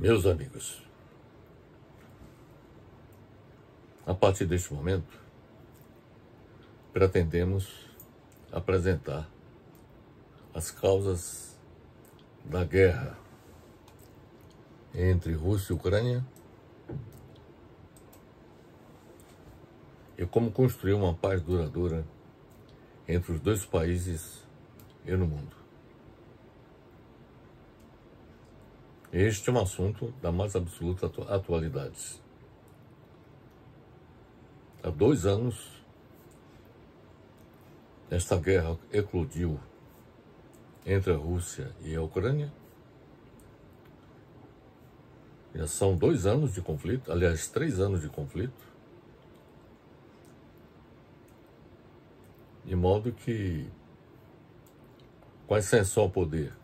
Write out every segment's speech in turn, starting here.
Meus amigos, a partir deste momento, pretendemos apresentar as causas da guerra entre Rússia e Ucrânia e como construir uma paz duradoura entre os dois países e no mundo. Este é um assunto da mais absoluta atualidade. Há 2 anos, esta guerra eclodiu entre a Rússia e a Ucrânia. Já são 2 anos de conflito, aliás, 3 anos de conflito, de modo que, com a ascensão ao poder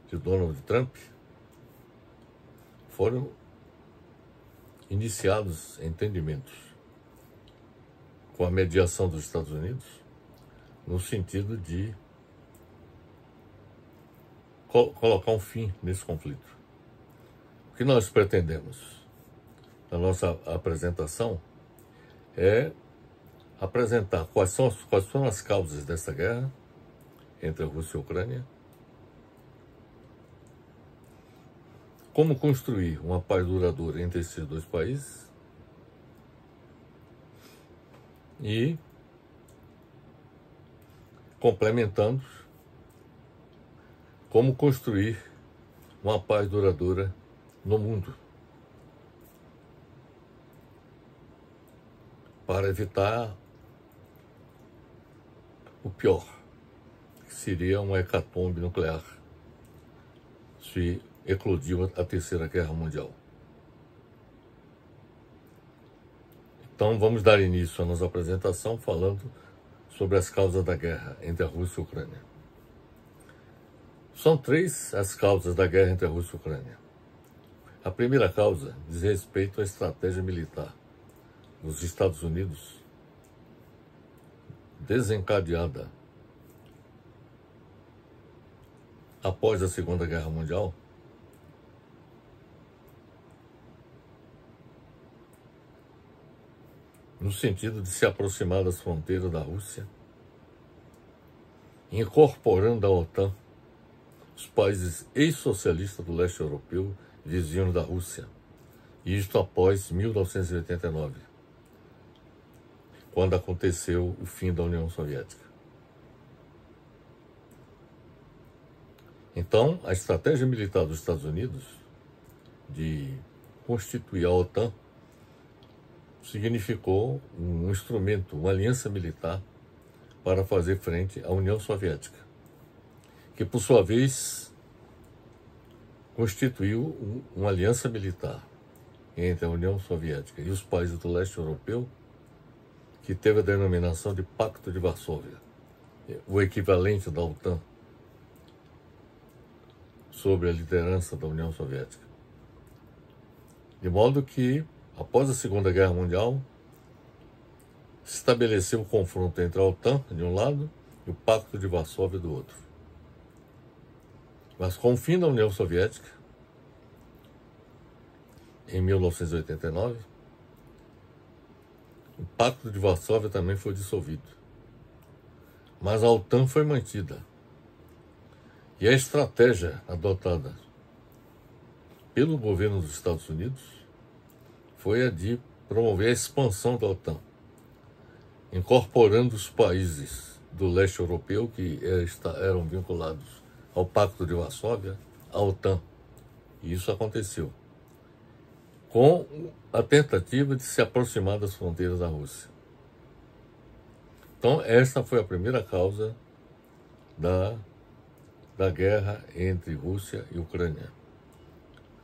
de Donald Trump, foram iniciados entendimentos com a mediação dos Estados Unidos, no sentido de colocar um fim nesse conflito. O que nós pretendemos na nossa apresentação é apresentar quais são as causas dessa guerra entre a Rússia e a Ucrânia, como construir uma paz duradoura entre esses dois países e, complementando, como construir uma paz duradoura no mundo, para evitar o pior, que seria uma hecatombe nuclear, se eclodiu a Terceira Guerra Mundial. Então vamos dar início à nossa apresentação falando sobre as causas da guerra entre a Rússia e a Ucrânia. São 3 as causas da guerra entre a Rússia e a Ucrânia. A primeira causa diz respeito à estratégia militar dos Estados Unidos, desencadeada após a Segunda Guerra Mundial, no sentido de se aproximar das fronteiras da Rússia, incorporando à OTAN os países ex-socialistas do leste europeu vizinhos da Rússia, isto após 1989, quando aconteceu o fim da União Soviética. Então, a estratégia militar dos Estados Unidos de constituir a OTAN significou um instrumento, uma aliança militar para fazer frente à União Soviética, que por sua vez constituiu uma aliança militar entre a União Soviética e os países do leste europeu, que teve a denominação de Pacto de Varsóvia, o equivalente da OTAN, sob a liderança da União Soviética. De modo que, após a Segunda Guerra Mundial, se estabeleceu o confronto entre a OTAN, de um lado, e o Pacto de Varsóvia, do outro. Mas com o fim da União Soviética, em 1989, o Pacto de Varsóvia também foi dissolvido. Mas a OTAN foi mantida. E a estratégia adotada pelo governo dos Estados Unidos foi a de promover a expansão da OTAN, incorporando os países do leste europeu que eram vinculados ao Pacto de Varsóvia, à OTAN. E isso aconteceu com a tentativa de se aproximar das fronteiras da Rússia. Então, esta foi a primeira causa da guerra entre Rússia e Ucrânia.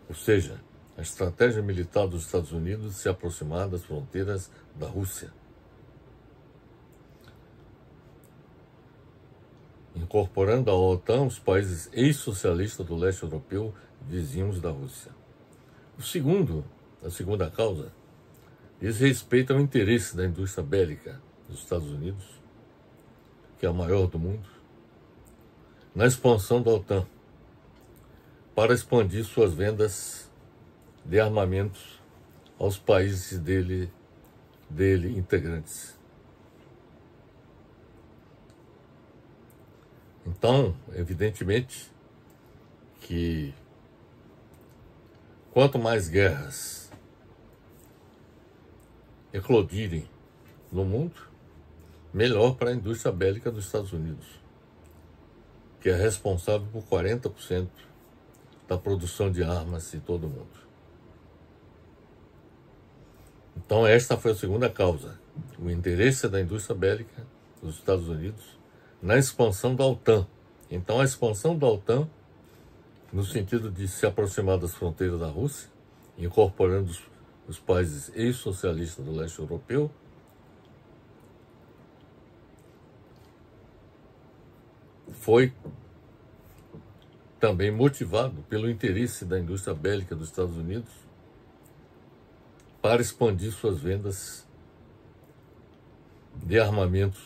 Ou seja, a estratégia militar dos Estados Unidos de se aproximar das fronteiras da Rússia, incorporando à OTAN os países ex-socialistas do leste europeu vizinhos da Rússia. A segunda causa diz respeito ao interesse da indústria bélica dos Estados Unidos, que é a maior do mundo, na expansão da OTAN, para expandir suas vendas de armamentos aos países dele integrantes. Então, evidentemente que quanto mais guerras eclodirem no mundo, melhor para a indústria bélica dos Estados Unidos, que é responsável por 40% da produção de armas em todo o mundo. Então esta foi a segunda causa, o interesse da indústria bélica dos Estados Unidos na expansão da OTAN. Então a expansão da OTAN, no sentido de se aproximar das fronteiras da Rússia, incorporando os países ex-socialistas do leste europeu, foi também motivado pelo interesse da indústria bélica dos Estados Unidos para expandir suas vendas de armamentos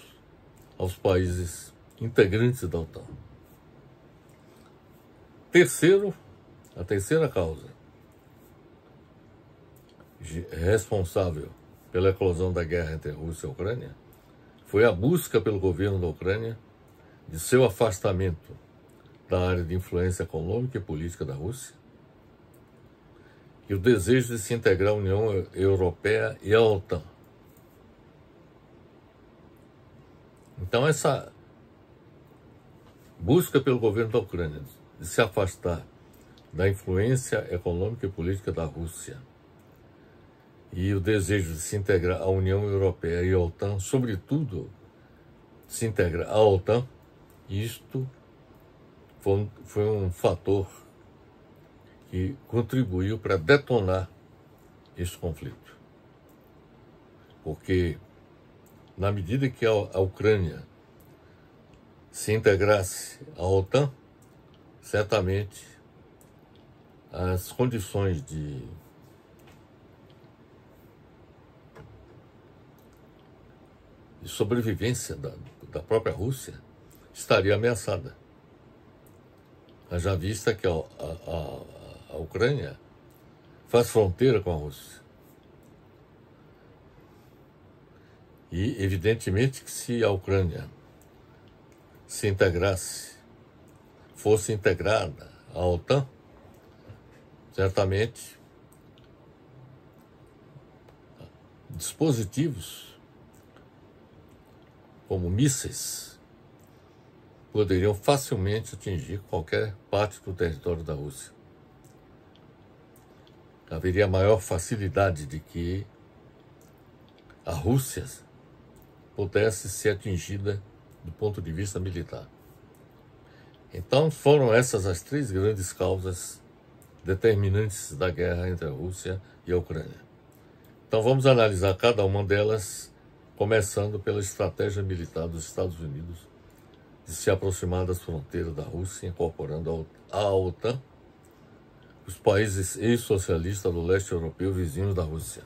aos países integrantes da OTAN. A terceira causa responsável pela eclosão da guerra entre a Rússia e a Ucrânia foi a busca pelo governo da Ucrânia de seu afastamento da área de influência econômica e política da Rússia e o desejo de se integrar à União Europeia e à OTAN. Então essa busca pelo governo da Ucrânia de se afastar da influência econômica e política da Rússia e o desejo de se integrar à União Europeia e à OTAN, sobretudo se integrar à OTAN, isto foi um fator que contribuiu para detonar este conflito. Porque, na medida que a Ucrânia se integrasse à OTAN, certamente as condições de sobrevivência da própria Rússia estaria ameaçada. Haja vista que a Ucrânia faz fronteira com a Rússia. E, evidentemente, que se a Ucrânia se integrasse, fosse integrada à OTAN, certamente dispositivos como mísseis poderiam facilmente atingir qualquer parte do território da Rússia. Haveria maior facilidade de que a Rússia pudesse ser atingida do ponto de vista militar. Então foram essas as três grandes causas determinantes da guerra entre a Rússia e a Ucrânia. Então vamos analisar cada uma delas, começando pela estratégia militar dos Estados Unidos de se aproximar das fronteiras da Rússia, incorporando à OTAN os países ex-socialistas do leste europeu vizinhos da Rússia.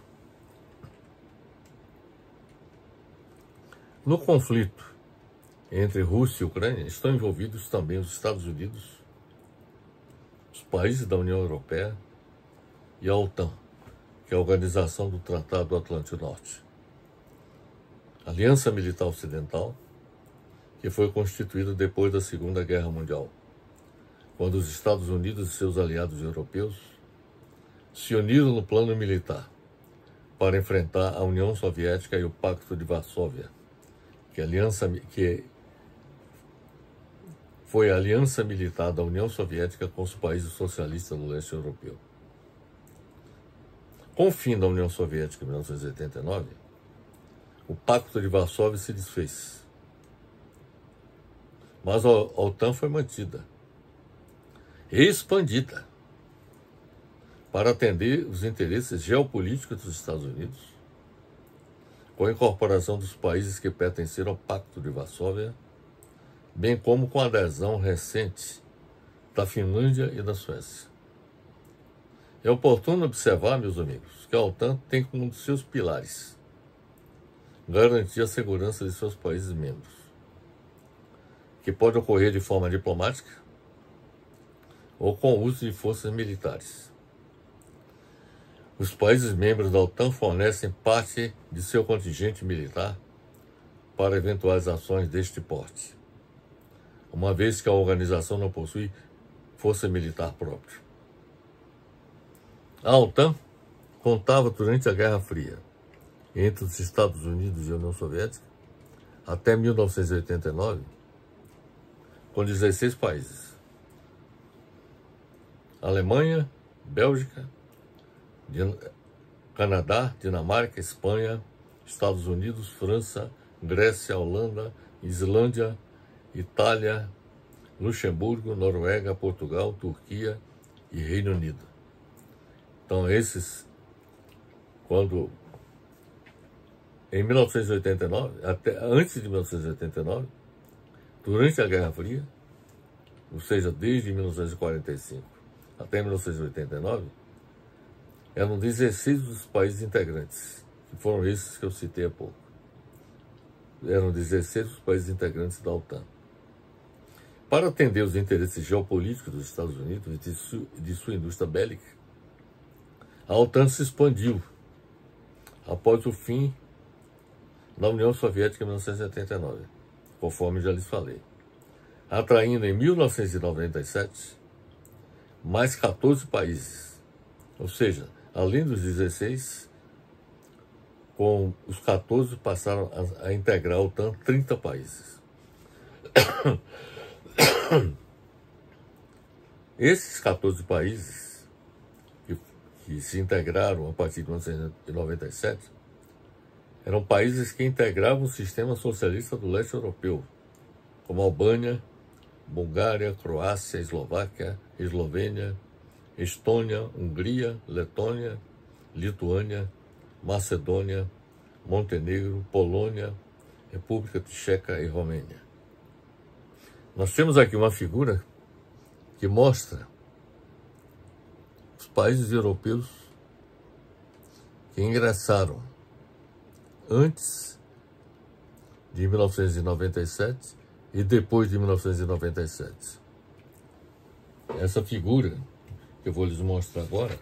No conflito entre Rússia e Ucrânia estão envolvidos também os Estados Unidos, os países da União Europeia e a OTAN, que é a Organização do Tratado do Atlântico Norte. Aliança Militar Ocidental, que foi constituída depois da Segunda Guerra Mundial, quando os Estados Unidos e seus aliados europeus se uniram no plano militar para enfrentar a União Soviética e o Pacto de Varsóvia, que foi a aliança militar da União Soviética com os países socialistas do leste europeu. Com o fim da União Soviética em 1989, o Pacto de Varsóvia se desfez. Mas a OTAN foi mantida e expandida para atender os interesses geopolíticos dos Estados Unidos, com a incorporação dos países que pertenceram ao Pacto de Varsóvia, bem como com a adesão recente da Finlândia e da Suécia. É oportuno observar, meus amigos, que a OTAN tem como um dos seus pilares garantir a segurança de seus países membros, que pode ocorrer de forma diplomática ou com o uso de forças militares. os países membros da OTAN fornecem parte de seu contingente militar para eventuais ações deste porte, uma vez que a organização não possui força militar própria. A OTAN contava durante a Guerra Fria entre os Estados Unidos e a União Soviética até 1989 com 16 países: Alemanha, Bélgica, Canadá, Dinamarca, Espanha, Estados Unidos, França, Grécia, Holanda, Islândia, Itália, Luxemburgo, Noruega, Portugal, Turquia e Reino Unido. Então esses, quando em 1989, até antes de 1989, durante a Guerra Fria, ou seja, desde 1945 até 1989, eram 16 dos países integrantes, que foram esses que eu citei há pouco. Eram 16 dos países integrantes da OTAN. Para atender os interesses geopolíticos dos Estados Unidos e de sua indústria bélica, a OTAN se expandiu após o fim da União Soviética em 1989, conforme já lhes falei, atraindo em 1997 mais 14 países, ou seja, além dos 16, com os 14 passaram a integrar a OTAN 30 países. Esses 14 países que se integraram a partir de 1997 eram países que integravam o sistema socialista do leste europeu, como Albânia, Bulgária, Croácia, Eslováquia, Eslovênia, Estônia, Hungria, Letônia, Lituânia, Macedônia, Montenegro, Polônia, República Tcheca e Romênia. Nós temos aqui uma figura que mostra os países europeus que ingressaram antes de 1997 e depois de 1997. Essa figura que eu vou lhes mostrar agora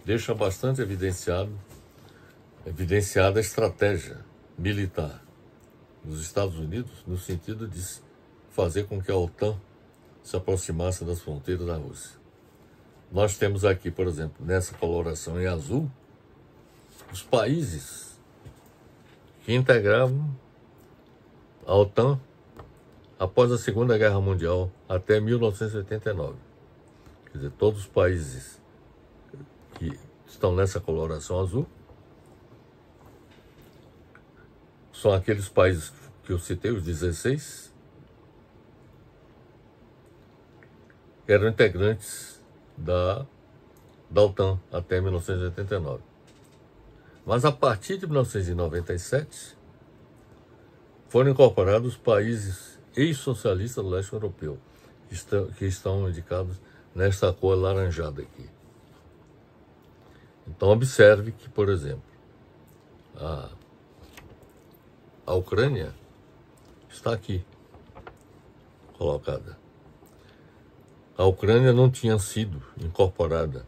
deixa bastante evidenciada a estratégia militar dos Estados Unidos no sentido de fazer com que a OTAN se aproximasse das fronteiras da Rússia. Nós temos aqui, por exemplo, nessa coloração em azul, os países que integravam a OTAN após a Segunda Guerra Mundial até 1989. Quer dizer, todos os países que estão nessa coloração azul são aqueles países que eu citei, os 16, que eram integrantes da OTAN até 1989. Mas a partir de 1997, foram incorporados os países ex-socialistas do leste europeu, que estão indicados nesta cor alaranjada aqui. Então observe que, por exemplo, a Ucrânia está aqui, colocada. A Ucrânia não tinha sido incorporada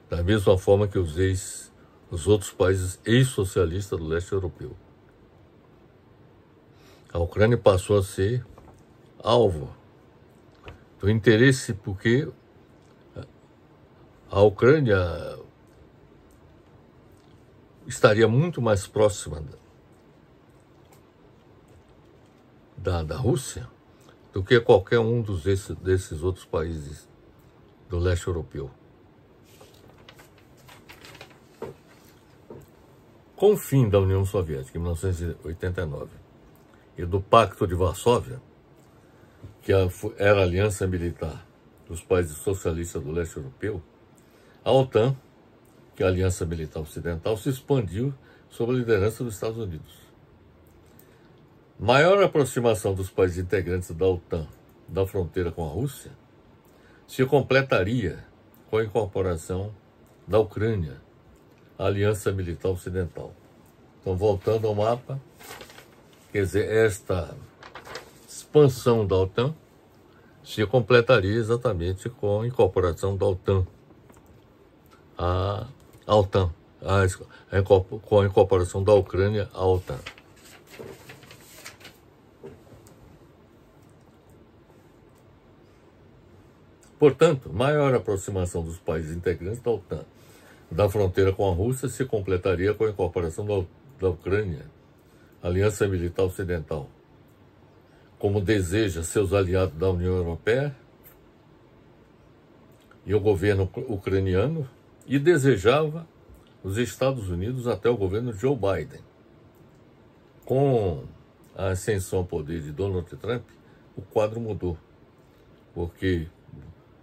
da mesma forma que os outros países ex-socialistas do leste europeu. A Ucrânia passou a ser alvo do interesse, porque a Ucrânia estaria muito mais próxima da Rússia do que qualquer um desses outros países do leste europeu. Com o fim da União Soviética, em 1989, e do Pacto de Varsóvia, que era a aliança militar dos países socialistas do leste europeu, a OTAN, que é a aliança militar ocidental, se expandiu sob a liderança dos Estados Unidos. Maior aproximação dos países integrantes da OTAN da fronteira com a Rússia se completaria com a incorporação da Ucrânia à aliança militar ocidental. Então, voltando ao mapa, quer dizer, esta expansão da OTAN se completaria exatamente com a incorporação da OTAN à à OTAN, com a incorporação da Ucrânia à OTAN. Portanto, maior aproximação dos países integrantes da OTAN da fronteira com a Rússia se completaria com a incorporação da Ucrânia à Aliança Militar Ocidental, como deseja seus aliados da União Europeia e o governo ucraniano, e desejava os Estados Unidos até o governo Joe Biden. Com a ascensão ao poder de Donald Trump, o quadro mudou, porque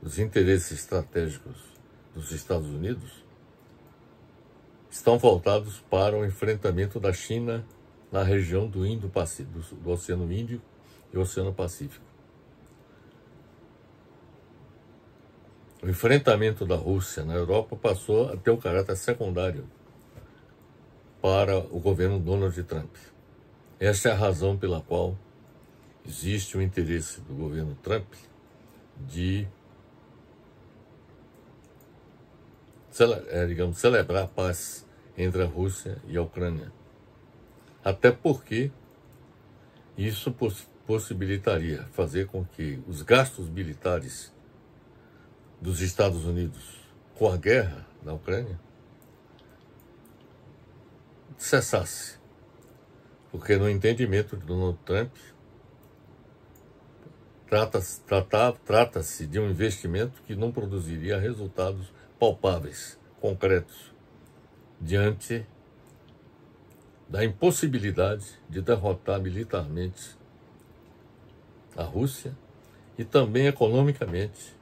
os interesses estratégicos dos Estados Unidos estão voltados para o enfrentamento da China na região do Oceano Índico e Oceano Pacífico. O enfrentamento da Rússia na Europa passou a ter um caráter secundário para o governo Donald Trump. Esta é a razão pela qual existe o interesse do governo Trump de celebrar a paz entre a Rússia e a Ucrânia. Até porque isso possibilitaria fazer com que os gastos militares dos Estados Unidos com a guerra na Ucrânia cessasse. Porque no entendimento de Donald Trump, trata-se de um investimento que não produziria resultados palpáveis, concretos, diante da impossibilidade de derrotar militarmente a Rússia e também economicamente,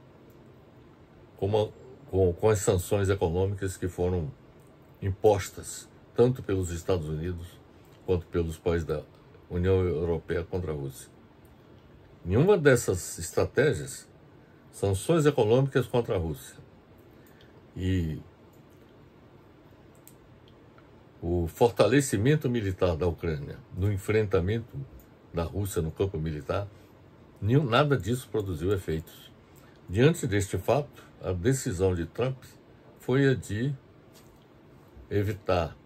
com as sanções econômicas que foram impostas tanto pelos Estados Unidos quanto pelos países da União Europeia contra a Rússia. Nenhuma dessas estratégias, sanções econômicas contra a Rússia e o fortalecimento militar da Ucrânia no enfrentamento da Rússia no campo militar, nada disso produziu efeitos. Diante deste fato, a decisão de Trump foi a de evitar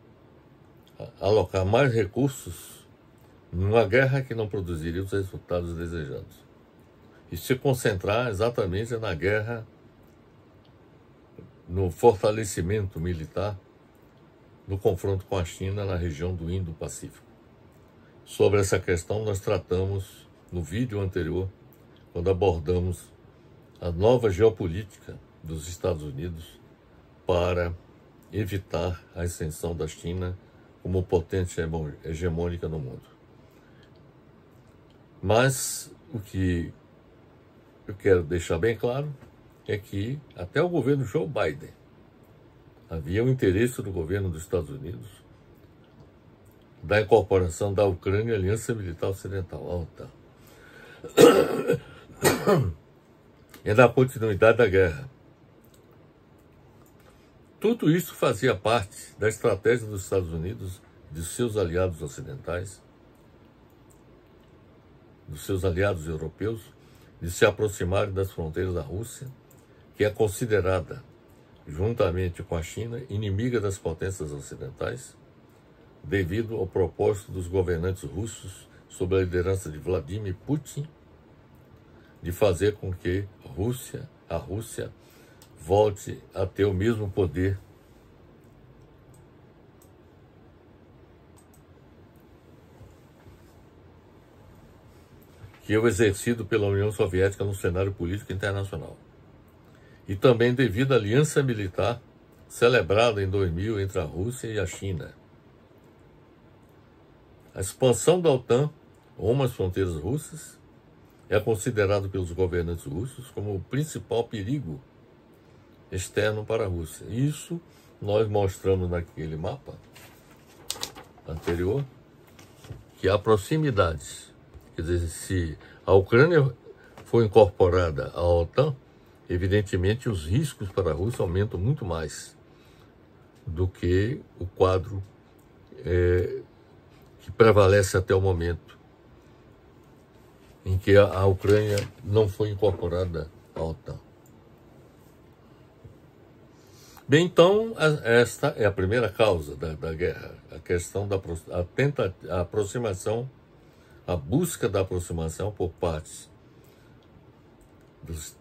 alocar mais recursos numa guerra que não produziria os resultados desejados e se concentrar exatamente na guerra, no fortalecimento militar, no confronto com a China na região do Indo-Pacífico. Sobre essa questão nós tratamos no vídeo anterior, quando abordamos a nova geopolítica dos Estados Unidos para evitar a ascensão da China como potência hegemônica no mundo. Mas o que eu quero deixar bem claro é que até o governo Joe Biden havia o interesse do governo dos Estados Unidos da incorporação da Ucrânia à Aliança Militar Ocidental, a OTAN, e da continuidade da guerra. Tudo isso fazia parte da estratégia dos Estados Unidos, de seus aliados ocidentais, dos seus aliados europeus, de se aproximarem das fronteiras da Rússia, que é considerada, juntamente com a China, inimiga das potências ocidentais, devido ao propósito dos governantes russos, sob a liderança de Vladimir Putin, de fazer com que a Rússia volte a ter o mesmo poder que é o exercido pela União Soviética no cenário político internacional. E também devido à aliança militar celebrada em 2000 entre a Rússia e a China. A expansão da OTAN rumo às fronteiras russas é considerado pelos governantes russos como o principal perigo externo para a Rússia. Isso nós mostramos naquele mapa anterior, que há proximidades. Quer dizer, se a Ucrânia for incorporada à OTAN, evidentemente os riscos para a Rússia aumentam muito mais do que o quadro que prevalece até o momento em que a Ucrânia não foi incorporada à OTAN. Bem, então, esta é a primeira causa da guerra, a questão da a aproximação, a busca da aproximação por parte dos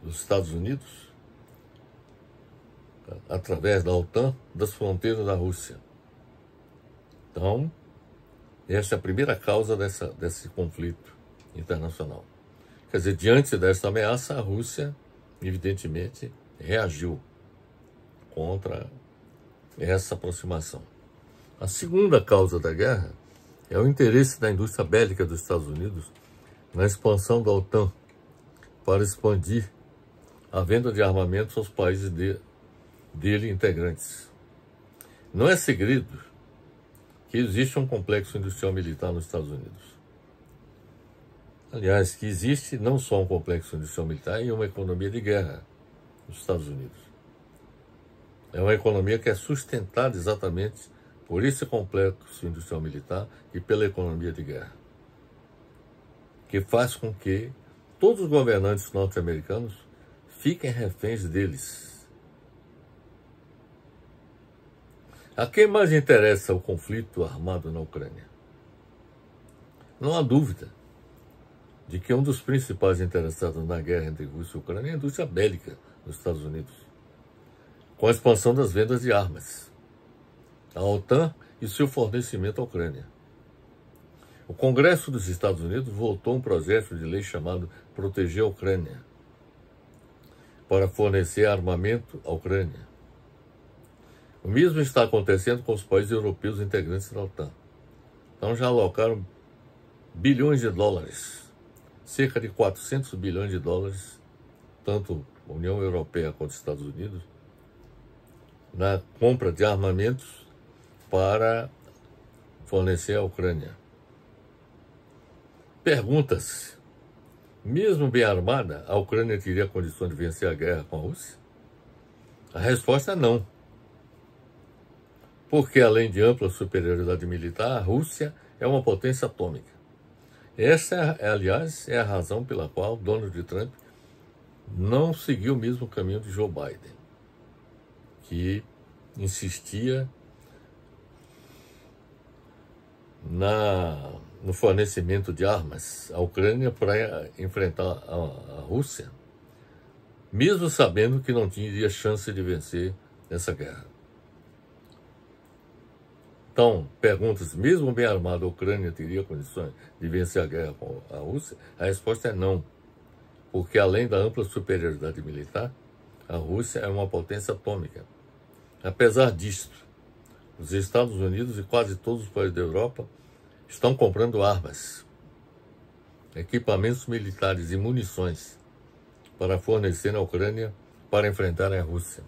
Estados Unidos, através da OTAN, das fronteiras da Rússia. Então, essa é a primeira causa desse conflito internacional. Quer dizer, diante dessa ameaça, a Rússia, evidentemente, reagiu contra essa aproximação. A segunda causa da guerra é o interesse da indústria bélica dos Estados Unidos na expansão da OTAN para expandir a venda de armamentos aos países dele integrantes. Não é segredo que existe um complexo industrial militar nos Estados Unidos. Aliás, que existe não só um complexo industrial militar e uma economia de guerra nos Estados Unidos. É uma economia que é sustentada exatamente por esse complexo industrial militar e pela economia de guerra, que faz com que todos os governantes norte-americanos fiquem reféns deles. A quem mais interessa o conflito armado na Ucrânia? Não há dúvida de que um dos principais interessados na guerra entre Rússia e Ucrânia é a indústria bélica dos Estados Unidos, com a expansão das vendas de armas, a OTAN e seu fornecimento à Ucrânia. O Congresso dos Estados Unidos votou um projeto de lei chamado Proteger a Ucrânia, para fornecer armamento à Ucrânia. O mesmo está acontecendo com os países europeus integrantes da OTAN. Então já alocaram bilhões de dólares, cerca de 400 bilhões de dólares, tanto a União Europeia quanto os Estados Unidos, na compra de armamentos para fornecer à Ucrânia. Pergunta-se, mesmo bem armada, a Ucrânia teria condições de vencer a guerra com a Rússia? A resposta é não. Porque, além de ampla superioridade militar, a Rússia é uma potência atômica. Essa, aliás, é a razão pela qual Donald Trump não seguiu o mesmo caminho de Joe Biden, que insistia no fornecimento de armas à Ucrânia para enfrentar a Rússia, mesmo sabendo que não tinha chance de vencer essa guerra. Então, pergunta-se, mesmo bem armada, a Ucrânia teria condições de vencer a guerra com a Rússia? A resposta é não, porque além da ampla superioridade militar, a Rússia é uma potência atômica. Apesar disto, os Estados Unidos e quase todos os países da Europa estão comprando armas, equipamentos militares e munições para fornecer na Ucrânia para enfrentar a Rússia.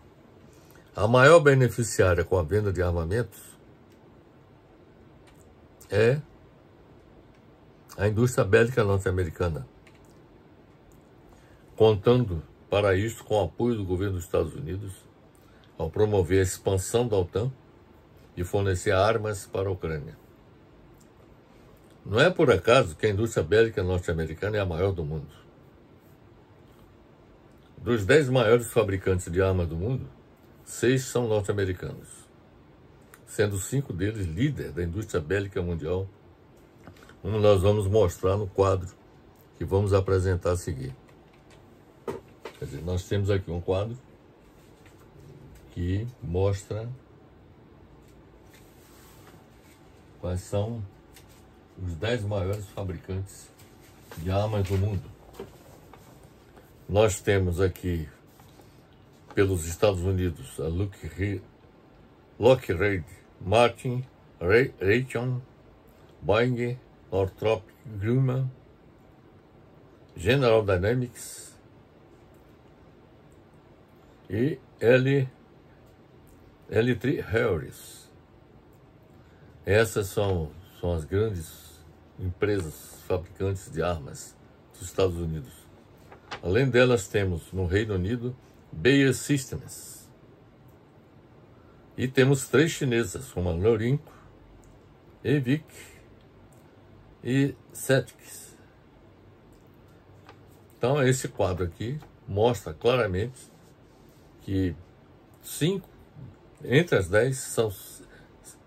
A maior beneficiária com a venda de armamentos é a indústria bélica norte-americana, contando para isso com o apoio do governo dos Estados Unidos ao promover a expansão da OTAN e fornecer armas para a Ucrânia. Não é por acaso que a indústria bélica norte-americana é a maior do mundo. Dos 10 maiores fabricantes de armas do mundo, 6 são norte-americanos, sendo 5 deles líder da indústria bélica mundial, como nós vamos mostrar no quadro que vamos apresentar a seguir. Quer dizer, nós temos aqui um quadro que mostra quais são os 10 maiores fabricantes de armas do mundo. Nós temos aqui, pelos Estados Unidos, a Lockheed Martin, Raytheon, Boeing, Northrop Grumman, General Dynamics e L3 Harris. Essas são as grandes empresas fabricantes de armas dos Estados Unidos. Além delas, temos no Reino Unido BAE Systems. E temos 3 chinesas, como a Norinco, EVIC e Cetix. Então, esse quadro aqui mostra claramente que entre as 10 são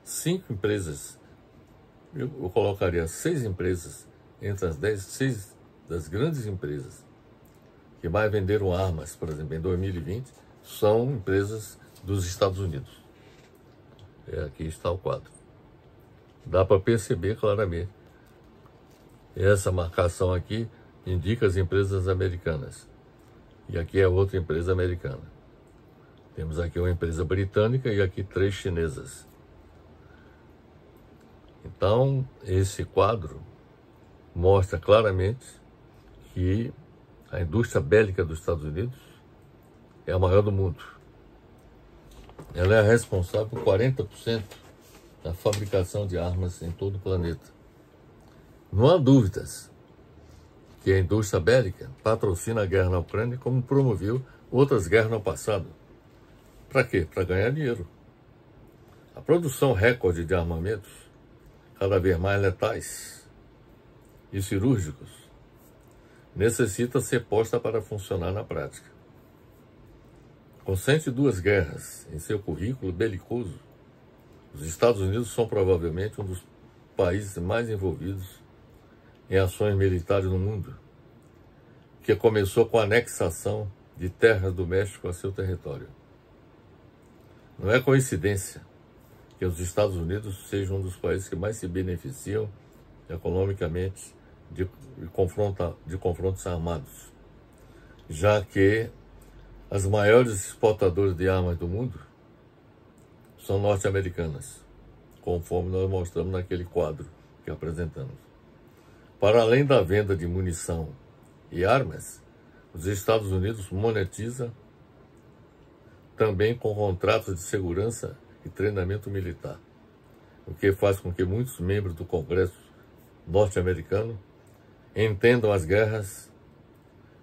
5 empresas, eu colocaria 6 empresas entre as 10, 6 das grandes empresas que mais venderam armas, por exemplo, em 2020, são empresas dos Estados Unidos. Aqui está o quadro. Dá para perceber claramente. Essa marcação aqui indica as empresas americanas. E aqui é outra empresa americana. Temos aqui uma empresa britânica e aqui 3 chinesas. Então, esse quadro mostra claramente que a indústria bélica dos Estados Unidos é a maior do mundo. Ela é responsável por 40% da fabricação de armas em todo o planeta. Não há dúvidas que a indústria bélica patrocina a guerra na Ucrânia, como promoveu outras guerras no passado. Para quê? Para ganhar dinheiro. A produção recorde de armamentos, cada vez mais letais e cirúrgicos, necessita ser posta para funcionar na prática. Com 102 guerras em seu currículo belicoso, os Estados Unidos são provavelmente um dos países mais envolvidos em ações militares no mundo, que começou com a anexação de terras do México a seu território. Não é coincidência que os Estados Unidos sejam um dos países que mais se beneficiam economicamente de confrontos armados, já que as maiores exportadoras de armas do mundo são norte-americanas, conforme nós mostramos naquele quadro que apresentamos. Para além da venda de munição e armas, os Estados Unidos monetiza também com contratos de segurança e treinamento militar, o que faz com que muitos membros do Congresso norte-americano entendam as guerras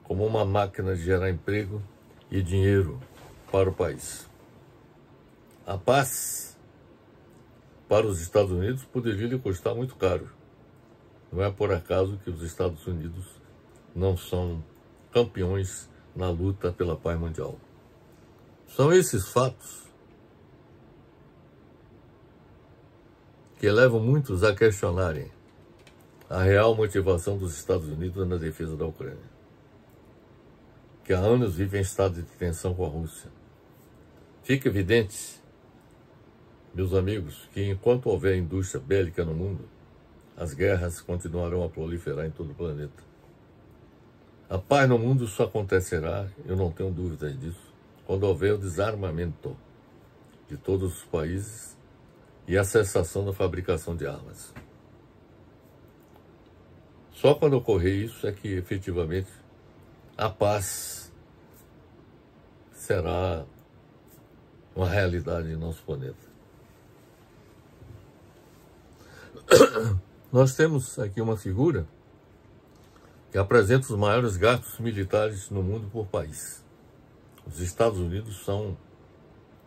como uma máquina de gerar emprego e dinheiro para o país. A paz para os Estados Unidos poderia lhe custar muito caro. Não é por acaso que os Estados Unidos não são campeões na luta pela paz mundial. São esses fatos que levam muitos a questionarem a real motivação dos Estados Unidos na defesa da Ucrânia, que há anos vive em estado de tensão com a Rússia. Fica evidente, meus amigos, que enquanto houver indústria bélica no mundo, as guerras continuarão a proliferar em todo o planeta. A paz no mundo só acontecerá, eu não tenho dúvidas disso, quando houver o desarmamento de todos os países e a cessação da fabricação de armas. Só quando ocorrer isso é que efetivamente a paz será uma realidade em nosso planeta. Nós temos aqui uma figura que apresenta os maiores gastos militares no mundo por país. Os Estados Unidos são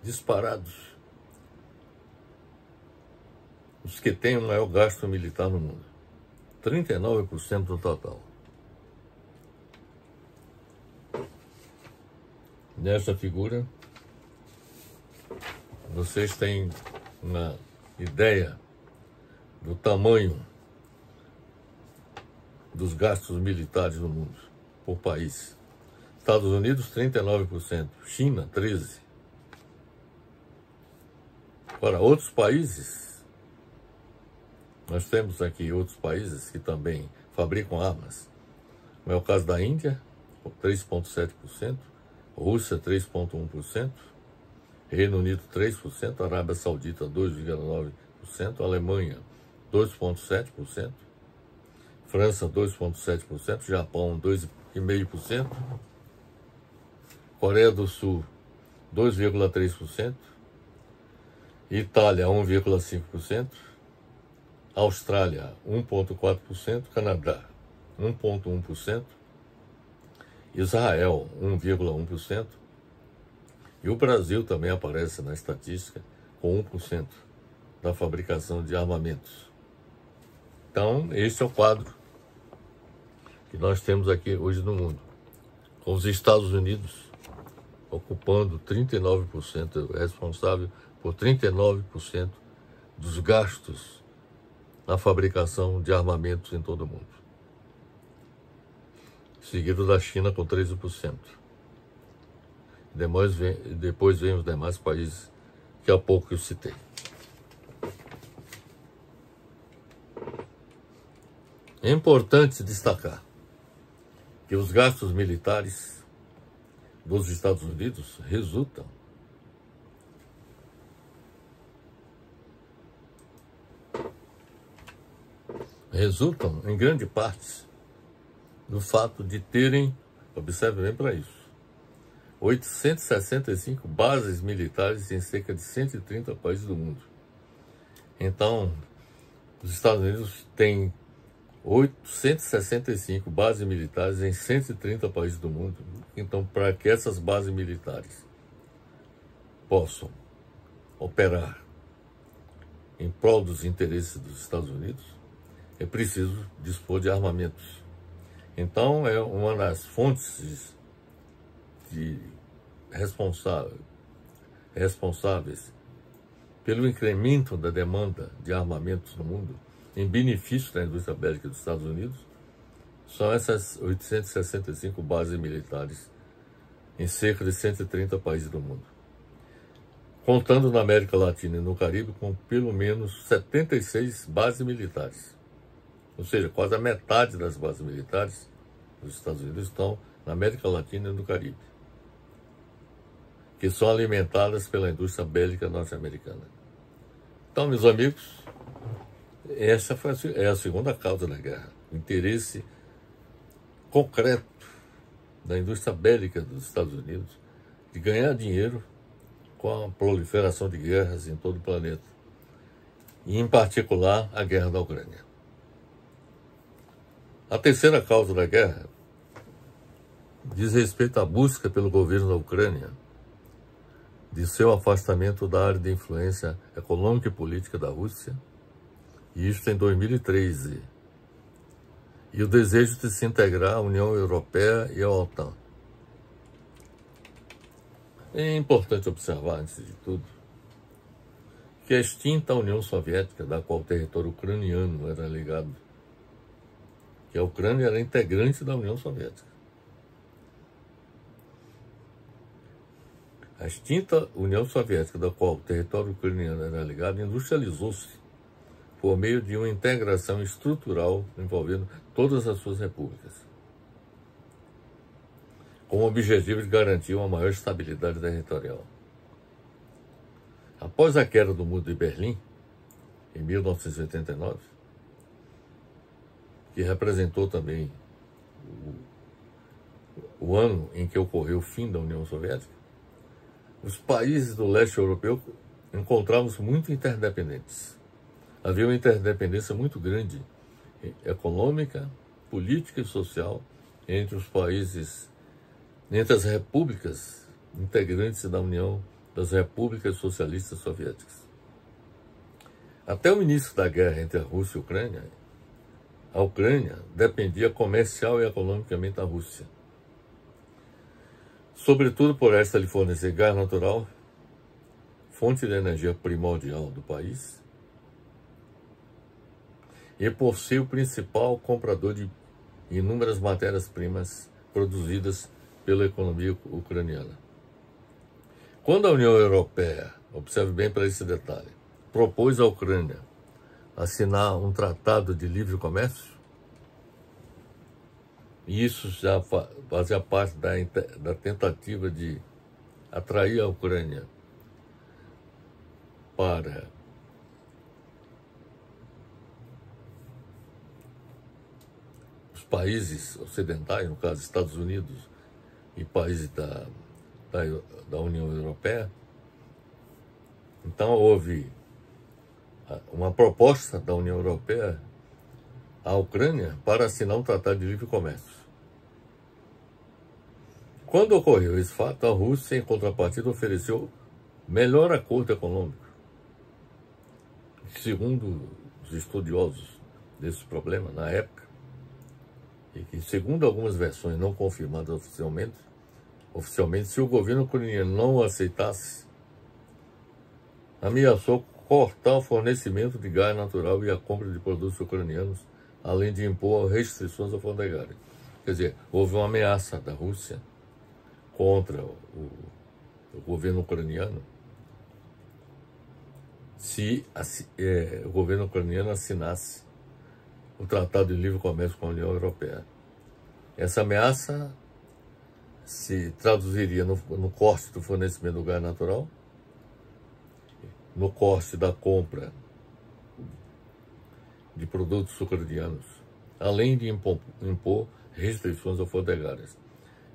disparados os que têm o maior gasto militar no mundo. 39% do total. Nessa figura, vocês têm uma ideia do tamanho dos gastos militares no mundo, por país. Estados Unidos, 39%. China, 13%. Agora, outros países, nós temos aqui outros países que também fabricam armas. Como é o caso da Índia, 3,7%. Rússia, 3,1%. Reino Unido, 3%. Arábia Saudita, 2,9%. Alemanha, 2,7%. França, 2,7%. Japão, 2,5%. Coreia do Sul, 2,3%. Itália, 1,5%. Austrália, 1,4%. Canadá, 1,1%. Israel, 1,1%. E o Brasil também aparece na estatística com 1% da fabricação de armamentos. Então, este é o quadro que nós temos aqui hoje no mundo, com os Estados Unidos ocupando 39%, responsável por 39% dos gastos na fabricação de armamentos em todo o mundo. Seguido da China com 13%. Depois vem os demais países que há pouco eu citei. É importante destacar que os gastos militares dos Estados Unidos resultam em grande parte do fato de terem, observe bem para isso, 865 bases militares em cerca de 130 países do mundo. Então, os Estados Unidos têm 865 bases militares em 130 países do mundo. Então, para que essas bases militares possam operar em prol dos interesses dos Estados Unidos, é preciso dispor de armamentos. Então, é uma das fontes responsáveis pelo incremento da demanda de armamentos no mundo, em benefício da indústria bélica dos Estados Unidos, são essas 865 bases militares em cerca de 130 países do mundo. Contando na América Latina e no Caribe com pelo menos 76 bases militares. Ou seja, quase a metade das bases militares dos Estados Unidos estão na América Latina e no Caribe, que são alimentadas pela indústria bélica norte-americana. Então, meus amigos, essa é a segunda causa da guerra. O interesse concreto da indústria bélica dos Estados Unidos de ganhar dinheiro com a proliferação de guerras em todo o planeta, e em particular a guerra da Ucrânia. A terceira causa da guerra diz respeito à busca pelo governo da Ucrânia de seu afastamento da área de influência econômica e política da Rússia, e isso em 2013, e o desejo de se integrar à União Europeia e à OTAN. É importante observar, antes de tudo, que a extinta União Soviética, da qual o território ucraniano era ligado, que a Ucrânia era integrante da União Soviética. A extinta União Soviética, da qual o território ucraniano era ligado, industrializou-se por meio de uma integração estrutural envolvendo todas as suas repúblicas, com o objetivo de garantir uma maior estabilidade territorial. Após a queda do Muro de Berlim, em 1989, que representou também o ano em que ocorreu o fim da União Soviética, os países do leste europeu encontravam-se muito interdependentes. Havia uma interdependência muito grande, econômica, política e social, entre os países, entre as repúblicas integrantes da União das Repúblicas Socialistas Soviéticas. Até o início da guerra entre a Rússia e a Ucrânia dependia comercial e economicamente da Rússia, sobretudo por esta lhe fornecer gás natural, fonte de energia primordial do país, e por ser o principal comprador de inúmeras matérias-primas produzidas pela economia ucraniana. Quando a União Europeia, observe bem para esse detalhe, propôs à Ucrânia assinar um tratado de livre comércio, e isso já fazia parte da tentativa de atrair a Ucrânia para os países ocidentais, no caso Estados Unidos e países da União Europeia. Então houve uma proposta da União Europeia à Ucrânia para assinar um tratado de livre comércio. Quando ocorreu esse fato, a Rússia, em contrapartida, ofereceu melhor acordo econômico. Segundo os estudiosos desse problema, na época, e que, segundo algumas versões não confirmadas oficialmente, oficialmente, se o governo ucraniano não o aceitasse, ameaçou cortar o fornecimento de gás natural e a compra de produtos ucranianos, além de impor restrições alfandegárias. Quer dizer, houve uma ameaça da Rússia contra o governo ucraniano se o governo ucraniano assinasse o Tratado de Livre Comércio com a União Europeia. Essa ameaça se traduziria no corte do fornecimento do gás natural, no corte da compra de produtos ucranianos, além de impor restrições alfandegárias.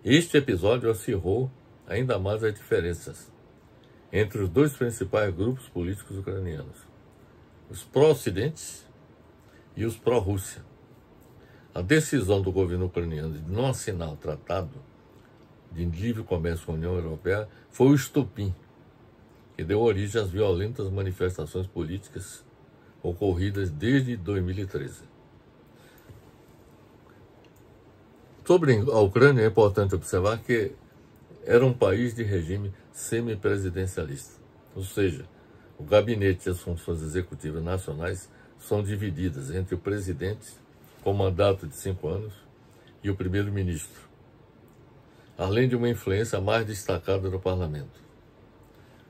Este episódio acirrou ainda mais as diferenças entre os dois principais grupos políticos ucranianos, os pró-Ocidente e os pró-Rússia. A decisão do governo ucraniano de não assinar o Tratado de Livre Comércio com a União Europeia foi o estopim que deu origem às violentas manifestações políticas ocorridas desde 2013. Sobre a Ucrânia, é importante observar que era um país de regime semipresidencialista, ou seja, o gabinete e as funções executivas nacionais são divididas entre o presidente, com mandato de 5 anos, e o primeiro-ministro, além de uma influência mais destacada no parlamento.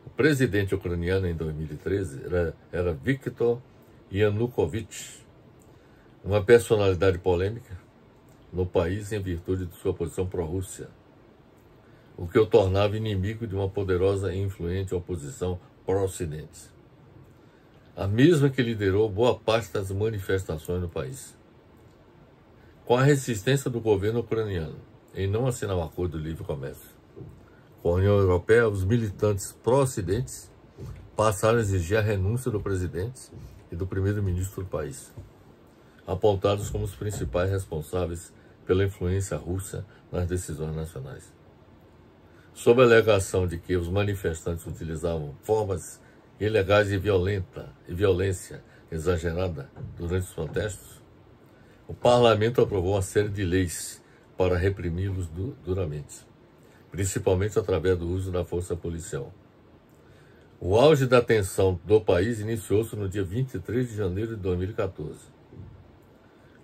O presidente ucraniano em 2013 era Viktor Yanukovych, uma personalidade polêmica no país em virtude de sua posição pró-Rússia, o que o tornava inimigo de uma poderosa e influente oposição pró-Ocidente, a mesma que liderou boa parte das manifestações no país. Com a resistência do governo ucraniano em não assinar o acordo de livre comércio com a União Europeia, os militantes pró-Ocidentes passaram a exigir a renúncia do presidente e do primeiro-ministro do país, apontados como os principais responsáveis pela influência russa nas decisões nacionais. Sob a alegação de que os manifestantes utilizavam formas ilegais e violência exagerada durante os protestos, o parlamento aprovou uma série de leis para reprimi-los duramente, principalmente através do uso da força policial. O auge da tensão do país iniciou-se no dia 23 de janeiro de 2014,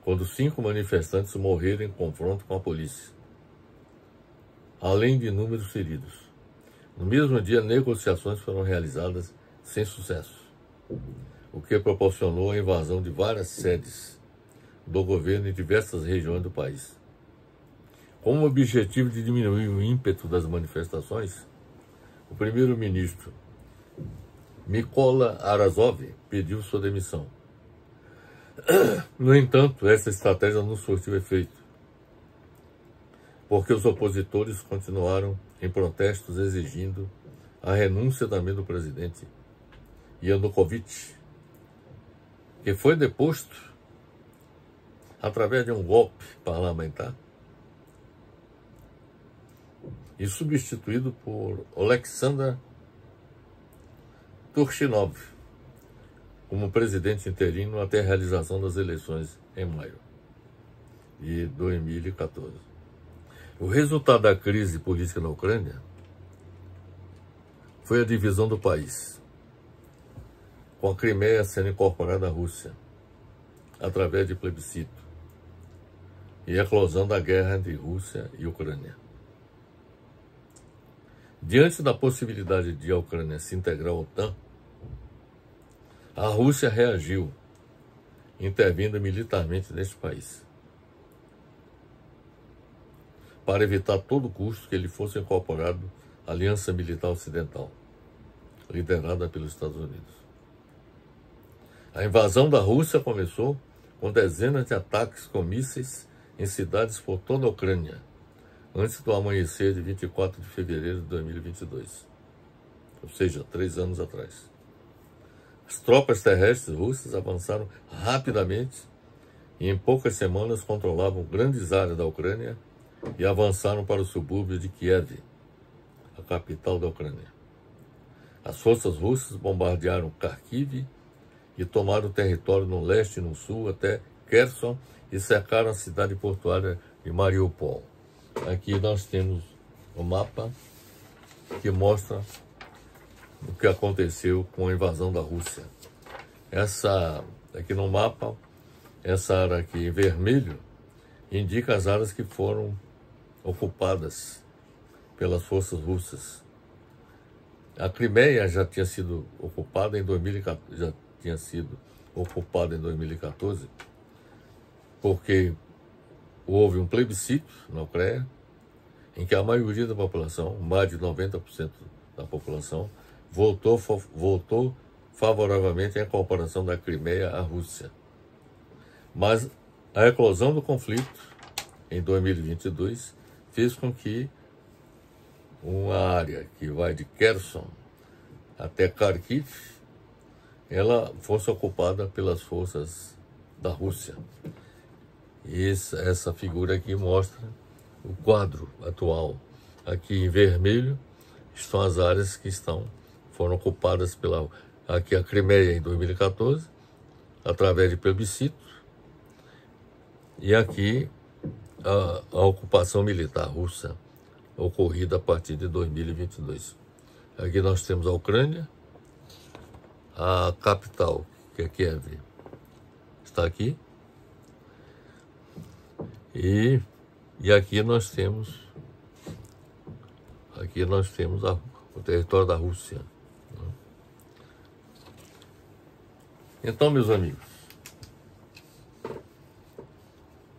quando 5 manifestantes morreram em confronto com a polícia, além de inúmeros feridos. No mesmo dia, negociações foram realizadas sem sucesso, o que proporcionou a invasão de várias sedes do governo em diversas regiões do país. Com o objetivo de diminuir o ímpeto das manifestações, o primeiro-ministro Mykola Arazov pediu sua demissão. No entanto, essa estratégia não surtiu efeito, porque os opositores continuaram em protestos exigindo a renúncia também do presidente Yanukovych, que foi deposto através de um golpe parlamentar e substituído por Alexander Turchinov como presidente interino até a realização das eleições em maio de 2014. O resultado da crise política na Ucrânia foi a divisão do país, com a Crimeia sendo incorporada à Rússia através de plebiscito e a eclosão da guerra entre Rússia e Ucrânia. Diante da possibilidade de a Ucrânia se integrar à OTAN, a Rússia reagiu, intervindo militarmente neste país, para evitar a todo custo que ele fosse incorporado à Aliança Militar Ocidental, liderada pelos Estados Unidos. A invasão da Rússia começou com dezenas de ataques com mísseis em cidades por toda a Ucrânia, antes do amanhecer de 24 de fevereiro de 2022, ou seja, 3 anos atrás. As tropas terrestres russas avançaram rapidamente e em poucas semanas controlavam grandes áreas da Ucrânia e avançaram para o subúrbio de Kiev, a capital da Ucrânia. As forças russas bombardearam Kharkiv e tomaram o território no leste e no sul até Kherson e cercaram a cidade portuária de Mariupol. Aqui nós temos o mapa que mostra o que aconteceu com a invasão da Rússia. Essa aqui no mapa, essa área aqui em vermelho indica as áreas que foram ocupadas pelas forças russas. A Crimeia já tinha sido ocupada em 2014, porque houve um plebiscito na Ucrânia em que a maioria da população, mais de 90% da população, votou favoravelmente à incorporação da Crimeia à Rússia. Mas a eclosão do conflito em 2022 fez com que uma área que vai de Kherson até Kharkiv, ela fosse ocupada pelas forças da Rússia. E essa figura aqui mostra o quadro atual. Aqui em vermelho estão as áreas que foram ocupadas aqui a Crimeia em 2014, através de plebiscito, e aqui a ocupação militar russa, ocorrida a partir de 2022. Aqui nós temos a Ucrânia, a capital, que é Kiev, está aqui, e aqui nós temos o território da Rússia. Então, meus amigos,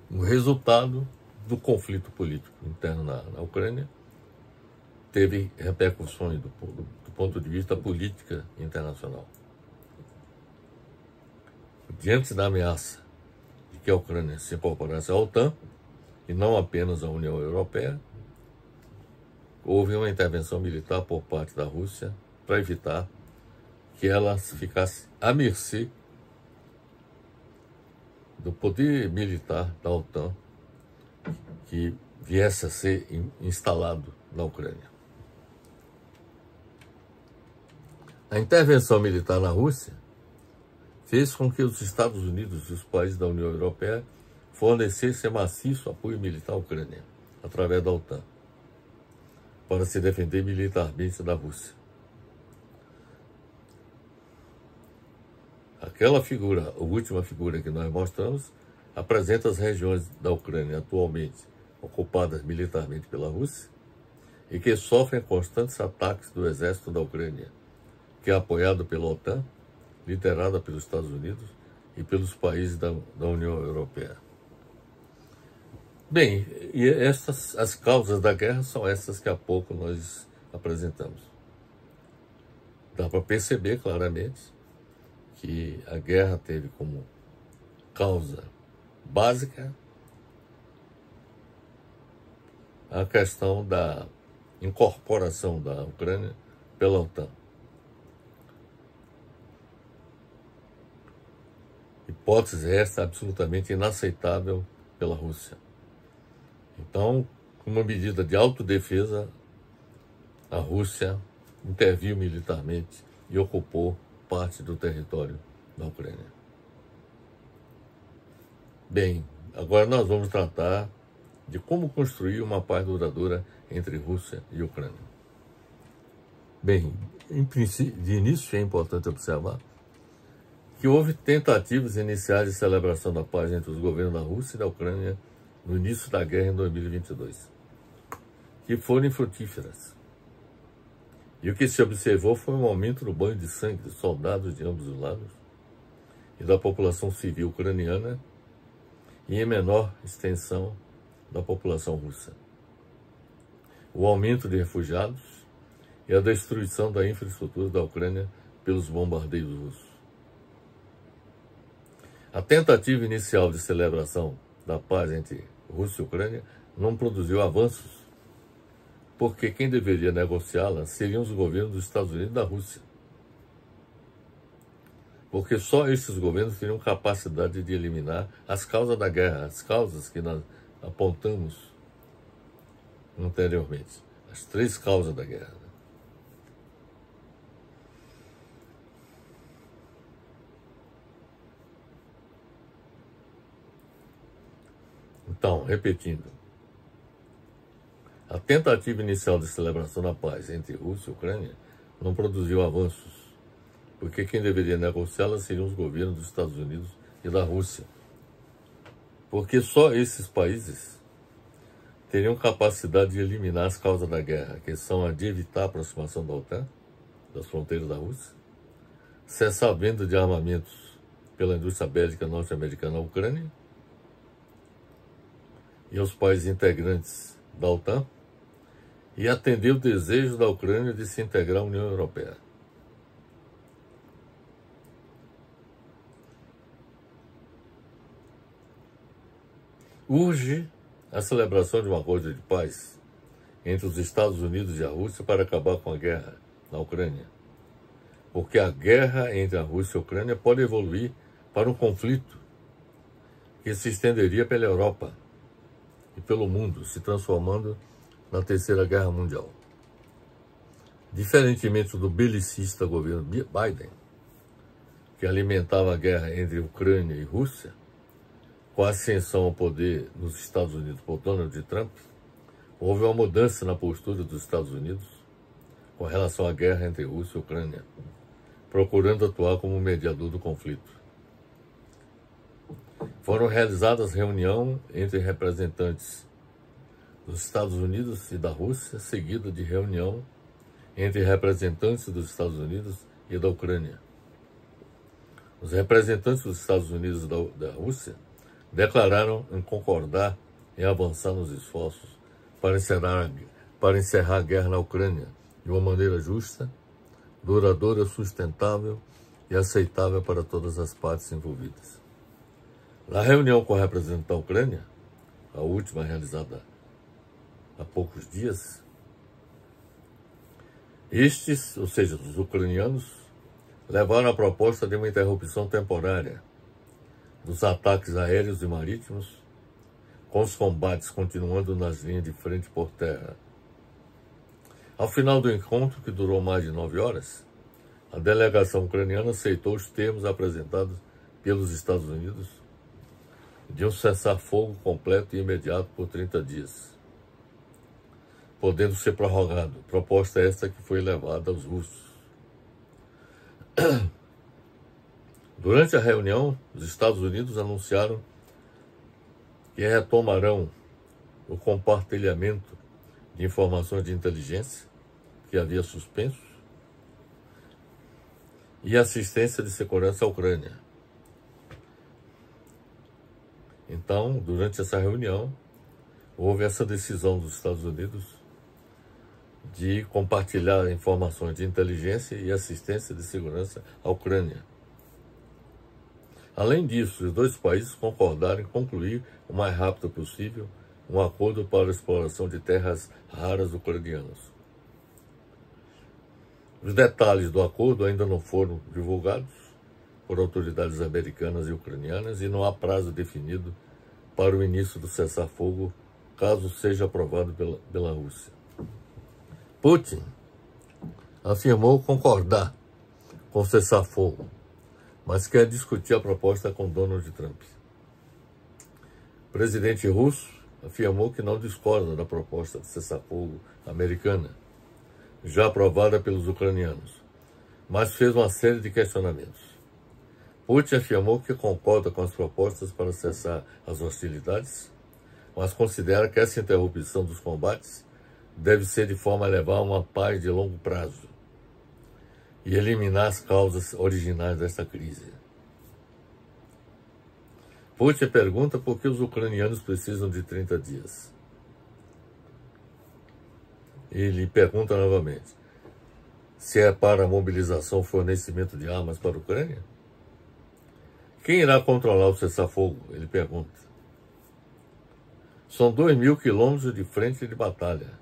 o resultado do conflito político interno na Ucrânia teve repercussões do ponto de vista política internacional. Diante da ameaça de que a Ucrânia se incorporasse à OTAN, e não apenas à União Europeia, houve uma intervenção militar por parte da Rússia para evitar que ela ficasse à mercê do poder militar da OTAN que viesse a ser instalado na Ucrânia. A intervenção militar na Rússia fez com que os Estados Unidos e os países da União Europeia fornecessem maciço apoio militar à Ucrânia, através da OTAN, para se defender militarmente da Rússia. Aquela figura, a última figura que nós mostramos, apresenta as regiões da Ucrânia atualmente ocupadas militarmente pela Rússia e que sofrem constantes ataques do exército da Ucrânia, que é apoiado pela OTAN, liderada pelos Estados Unidos e pelos países da União Europeia. Bem, e as causas da guerra são essas que há pouco nós apresentamos. Dá para perceber claramente que a guerra teve como causa básica a questão da incorporação da Ucrânia pela OTAN. Hipótese esta absolutamente inaceitável pela Rússia. Então, como uma medida de autodefesa, a Rússia interviu militarmente e ocupou parte do território da Ucrânia. Bem, agora nós vamos tratar de como construir uma paz duradoura entre Rússia e Ucrânia. Bem, de início é importante observar que houve tentativas iniciais de celebração da paz entre os governos da Rússia e da Ucrânia no início da guerra em 2022, que foram infrutíferas. E o que se observou foi um aumento no banho de sangue de soldados de ambos os lados e da população civil ucraniana e, em menor extensão, da população russa. O aumento de refugiados e a destruição da infraestrutura da Ucrânia pelos bombardeios russos. A tentativa inicial de celebração da paz entre Rússia e Ucrânia não produziu avanços, porque quem deveria negociá-la seriam os governos dos Estados Unidos e da Rússia. Porque só esses governos teriam capacidade de eliminar as causas da guerra, as causas que nós apontamos anteriormente, as 3 causas da guerra. Então, repetindo, A tentativa inicial de celebração da paz entre Rússia e Ucrânia não produziu avanços, porque quem deveria negociá-la seriam os governos dos Estados Unidos e da Rússia. Porque só esses países teriam capacidade de eliminar as causas da guerra, que são a de evitar a aproximação da OTAN, das fronteiras da Rússia, cessar a venda de armamentos pela indústria bélica norte-americana à Ucrânia e aos países integrantes da OTAN, e atender o desejo da Ucrânia de se integrar à União Europeia. Urge a celebração de um acordo de paz entre os Estados Unidos e a Rússia para acabar com a guerra na Ucrânia, porque a guerra entre a Rússia e a Ucrânia pode evoluir para um conflito que se estenderia pela Europa e pelo mundo, se transformando na Terceira Guerra Mundial. Diferentemente do belicista governo Biden, que alimentava a guerra entre Ucrânia e Rússia, com a ascensão ao poder nos Estados Unidos por Donald Trump, houve uma mudança na postura dos Estados Unidos com relação à guerra entre Rússia e Ucrânia, procurando atuar como mediador do conflito. Foram realizadas reuniões entre representantes dos Estados Unidos e da Rússia, seguida de reunião entre representantes dos Estados Unidos e da Ucrânia. Os representantes dos Estados Unidos e da Rússia declararam em concordar em avançar nos esforços para encerrar a guerra na Ucrânia de uma maneira justa, duradoura, sustentável e aceitável para todas as partes envolvidas. Na reunião com o representante da Ucrânia, a última realizada há poucos dias, estes, ou seja, os ucranianos, levaram a proposta de uma interrupção temporária dos ataques aéreos e marítimos, com os combates continuando nas linhas de frente por terra. Ao final do encontro, que durou mais de 9 horas, a delegação ucraniana aceitou os termos apresentados pelos Estados Unidos de um cessar-fogo completo e imediato por 30 dias, podendo ser prorrogado. Proposta esta que foi levada aos russos. Durante a reunião, os Estados Unidos anunciaram que retomarão o compartilhamento de informações de inteligência, que havia suspenso, e assistência de segurança à Ucrânia. Então, durante essa reunião, houve essa decisão dos Estados Unidos de compartilhar informações de inteligência e assistência de segurança à Ucrânia. Além disso, os dois países concordaram em concluir o mais rápido possível um acordo para a exploração de terras raras ucranianas. Os detalhes do acordo ainda não foram divulgados por autoridades americanas e ucranianas e não há prazo definido para o início do cessar-fogo, caso seja aprovado pela Rússia. Putin afirmou concordar com o cessar-fogo, mas quer discutir a proposta com Donald Trump. O presidente russo afirmou que não discorda da proposta de cessar-fogo americana, já aprovada pelos ucranianos, mas fez uma série de questionamentos. Putin afirmou que concorda com as propostas para cessar as hostilidades, mas considera que essa interrupção dos combates deve ser de forma a levar a uma paz de longo prazo e eliminar as causas originais desta crise. Putin pergunta por que os ucranianos precisam de 30 dias. Ele pergunta novamente se é para a mobilização ou fornecimento de armas para a Ucrânia. Quem irá controlar o cessar-fogo? Ele pergunta. São 2.000 quilômetros de frente de batalha,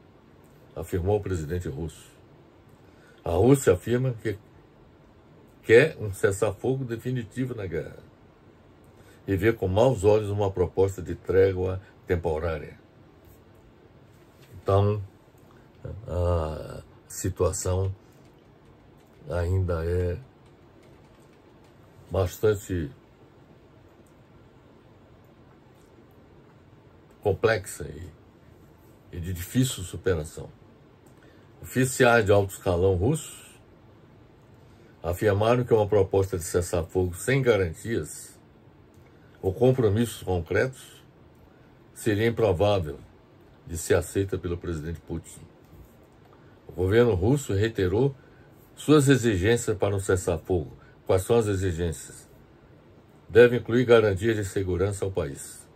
afirmou o presidente russo. A Rússia afirma que quer um cessar-fogo definitivo na guerra e vê com maus olhos uma proposta de trégua temporária. Então, a situação ainda é bastante complexa e e de difícil superação. Oficiais de alto escalão russos afirmaram que uma proposta de cessar-fogo sem garantias ou compromissos concretos seria improvável de ser aceita pelo presidente Putin. O governo russo reiterou suas exigências para um cessar-fogo. Quais são as exigências? Deve incluir garantias de segurança ao país.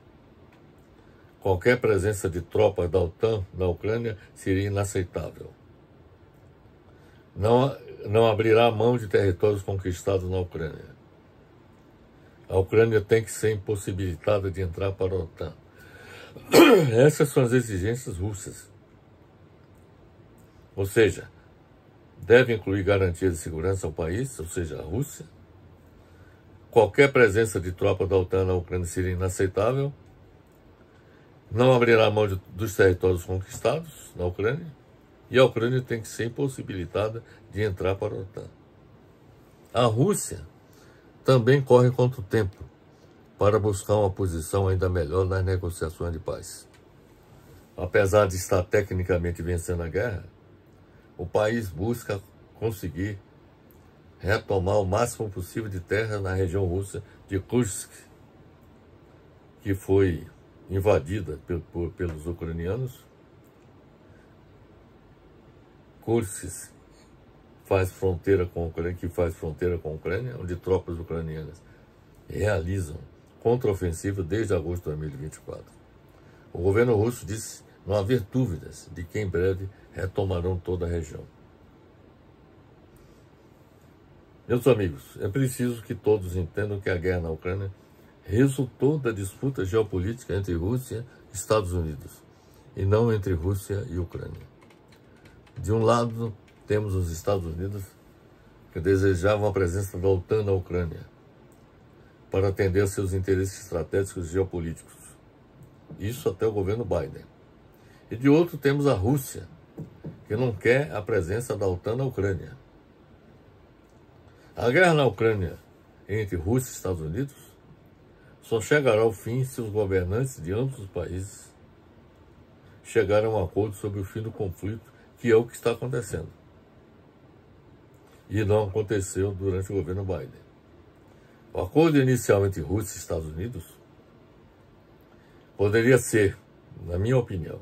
Qualquer presença de tropas da OTAN na Ucrânia seria inaceitável. Não abrirá mão de territórios conquistados na Ucrânia. A Ucrânia tem que ser impossibilitada de entrar para a OTAN. Essas são as exigências russas. Ou seja, deve incluir garantias de segurança ao país, ou seja, a Rússia. Qualquer presença de tropa da OTAN na Ucrânia seria inaceitável. Não abrirá mão dos territórios conquistados na Ucrânia. E a Ucrânia tem que ser impossibilitada de entrar para a OTAN. A Rússia também corre contra o tempo para buscar uma posição ainda melhor nas negociações de paz. Apesar de estar tecnicamente vencendo a guerra, o país busca conseguir retomar o máximo possível de terra na região russa de Kursk, que foi invadida pelos ucranianos. Kursk faz fronteira com a Ucrânia, onde tropas ucranianas realizam contraofensiva desde agosto de 2024. O governo russo disse não haver dúvidas de que em breve retomarão toda a região. Meus amigos, é preciso que todos entendam que a guerra na Ucrânia resultou da disputa geopolítica entre Rússia e Estados Unidos, e não entre Rússia e Ucrânia. De um lado, temos os Estados Unidos, que desejavam a presença da OTAN na Ucrânia, para atender a seus interesses estratégicos e geopolíticos. Isso até o governo Biden. E de outro, temos a Rússia, que não quer a presença da OTAN na Ucrânia. A guerra na Ucrânia entre Rússia e Estados Unidos só chegará ao fim se os governantes de ambos os países chegarem a um acordo sobre o fim do conflito, que é o que está acontecendo. E não aconteceu durante o governo Biden. O acordo inicial entre Rússia e Estados Unidos poderia ser, na minha opinião,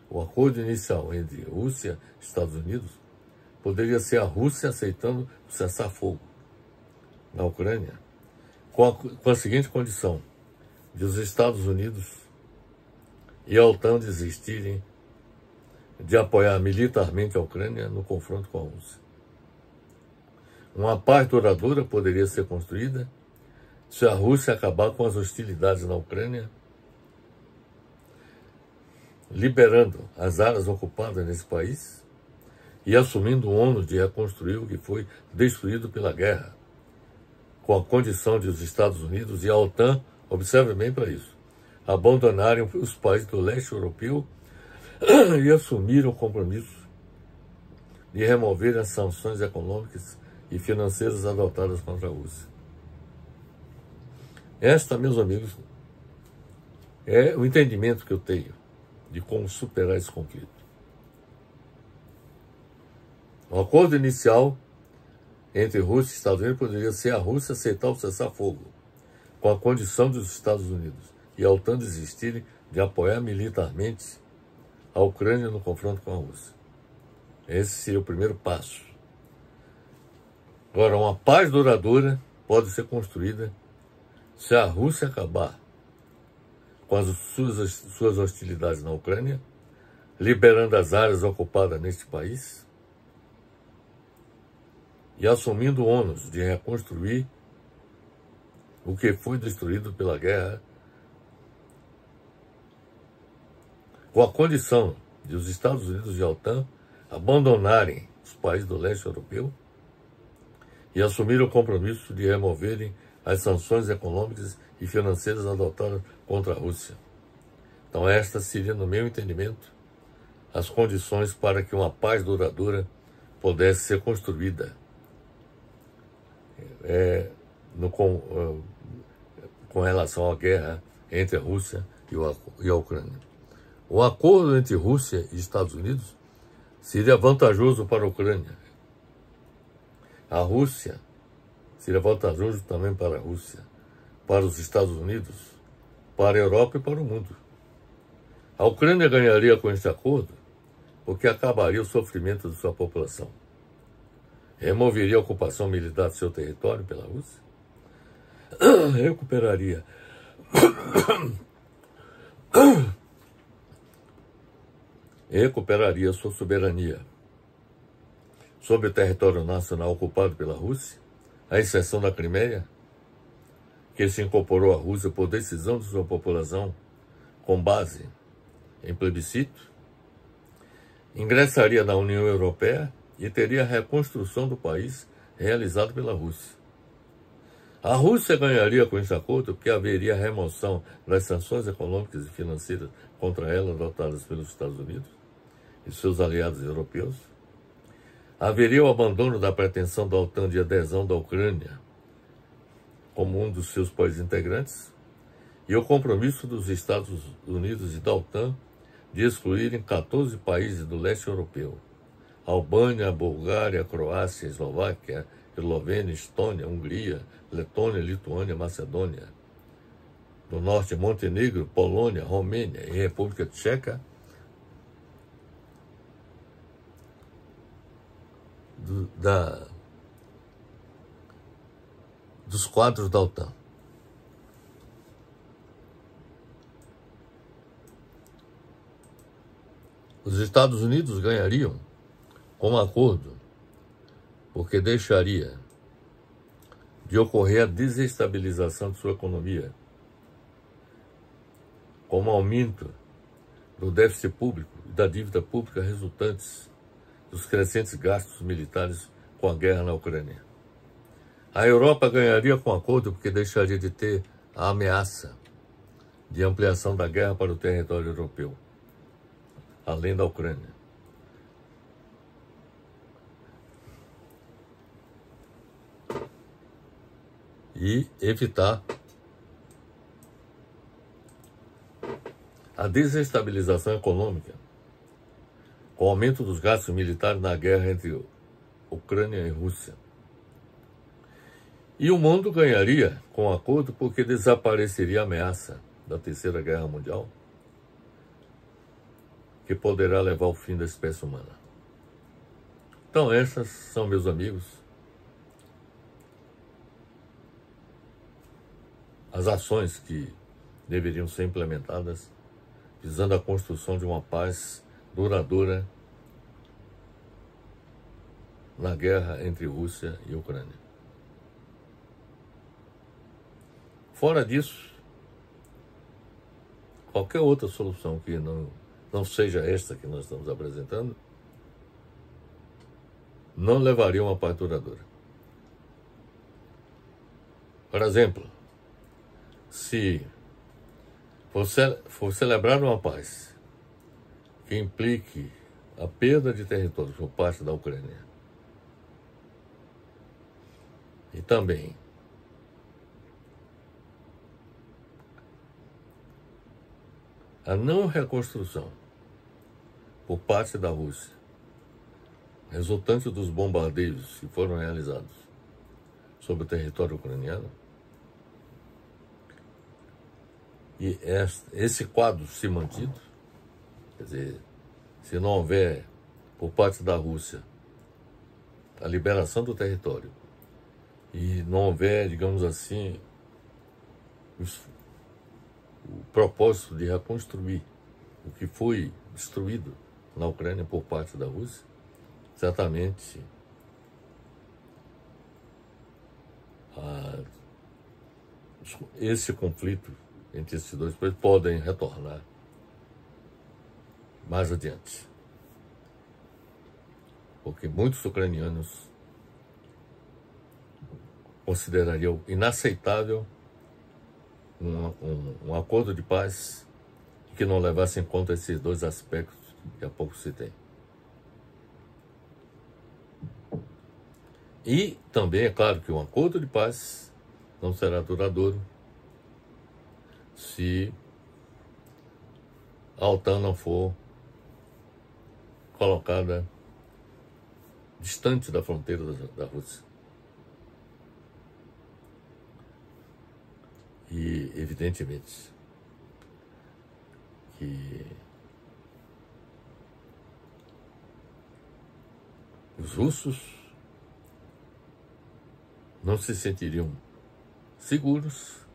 o acordo inicial entre Rússia e Estados Unidos poderia ser a Rússia aceitando o cessar-fogo na Ucrânia, com a seguinte condição: de os Estados Unidos e a OTAN desistirem de apoiar militarmente a Ucrânia no confronto com a Rússia. Uma paz duradoura poderia ser construída se a Rússia acabar com as hostilidades na Ucrânia, liberando as áreas ocupadas nesse país e assumindo o ônus de reconstruir o que foi destruído pela guerra, com a condição de os Estados Unidos e a OTAN, observe bem para isso, abandonarem os países do leste europeu e assumirem o compromisso de remover as sanções econômicas e financeiras adotadas contra a Rússia. Esta, meus amigos, é o entendimento que eu tenho de como superar esse conflito. O acordo inicial entre Rússia e Estados Unidos poderia ser a Rússia aceitar o cessar-fogo, com a condição dos Estados Unidos e a OTAN desistirem de apoiar militarmente a Ucrânia no confronto com a Rússia. Esse seria o primeiro passo. Agora, uma paz duradoura pode ser construída se a Rússia acabar com as suas hostilidades na Ucrânia, liberando as áreas ocupadas neste país e assumindo o ônus de reconstruir o que foi destruído pela guerra, com a condição de os Estados Unidos e a OTAN abandonarem os países do leste europeu e assumirem o compromisso de removerem as sanções econômicas e financeiras adotadas contra a Rússia. Então, esta seria, no meu entendimento, as condições para que uma paz duradoura pudesse ser construída com relação à guerra entre a Rússia e a Ucrânia. O acordo entre Rússia e Estados Unidos seria vantajoso para a Ucrânia. A Rússia seria vantajoso também para a Rússia, para os Estados Unidos, para a Europa e para o mundo. A Ucrânia ganharia com este acordo porque acabaria o sofrimento de sua população. Removeria a ocupação militar de seu território pela Rússia. Recuperaria sua soberania sobre o território nacional ocupado pela Rússia, à exceção da Crimeia, que se incorporou à Rússia por decisão de sua população com base em plebiscito, ingressaria na União Europeia e teria a reconstrução do país realizada pela Rússia. A Rússia ganharia com esse acordo porque haveria remoção das sanções econômicas e financeiras contra ela adotadas pelos Estados Unidos e seus aliados europeus. Haveria o abandono da pretensão da OTAN de adesão da Ucrânia como um dos seus países integrantes e o compromisso dos Estados Unidos e da OTAN de excluírem 14 países do leste europeu: Albânia, Bulgária, Croácia, Eslováquia, Eslovênia, Estônia, Hungria, Letônia, Lituânia, Macedônia do Norte, Montenegro, Polônia, Romênia e República Tcheca dos quadros da OTAN. Os Estados Unidos ganhariam com o acordo porque deixaria de ocorrer a desestabilização de sua economia, como aumento do déficit público e da dívida pública resultantes dos crescentes gastos militares com a guerra na Ucrânia. A Europa ganharia com o acordo porque deixaria de ter a ameaça de ampliação da guerra para o território europeu, além da Ucrânia. E evitar a desestabilização econômica com o aumento dos gastos militares na guerra entre Ucrânia e Rússia. E o mundo ganharia com o acordo porque desapareceria a ameaça da Terceira Guerra Mundial, que poderá levar ao fim da espécie humana. Então essas são, meus amigos, as ações que deveriam ser implementadas visando a construção de uma paz duradoura na guerra entre Rússia e Ucrânia. Fora disso, qualquer outra solução que não seja esta que nós estamos apresentando, não levaria a uma paz duradoura. Por exemplo, se for celebrar uma paz que implique a perda de território por parte da Ucrânia e também a não reconstrução por parte da Rússia, resultante dos bombardeios que foram realizados sobre o território ucraniano, e esse quadro se mantido, quer dizer, se não houver por parte da Rússia a liberação do território e não houver, digamos assim, o propósito de reconstruir o que foi destruído na Ucrânia por parte da Rússia, certamente esse conflito entre esses dois países podem retornar mais adiante. Porque muitos ucranianos considerariam inaceitável um acordo de paz que não levasse em conta esses dois aspectos que há pouco citei. E também é claro que um acordo de paz não será duradouro se a OTAN não for colocada distante da fronteira da Rússia. E, evidentemente, que os russos não se sentiriam seguros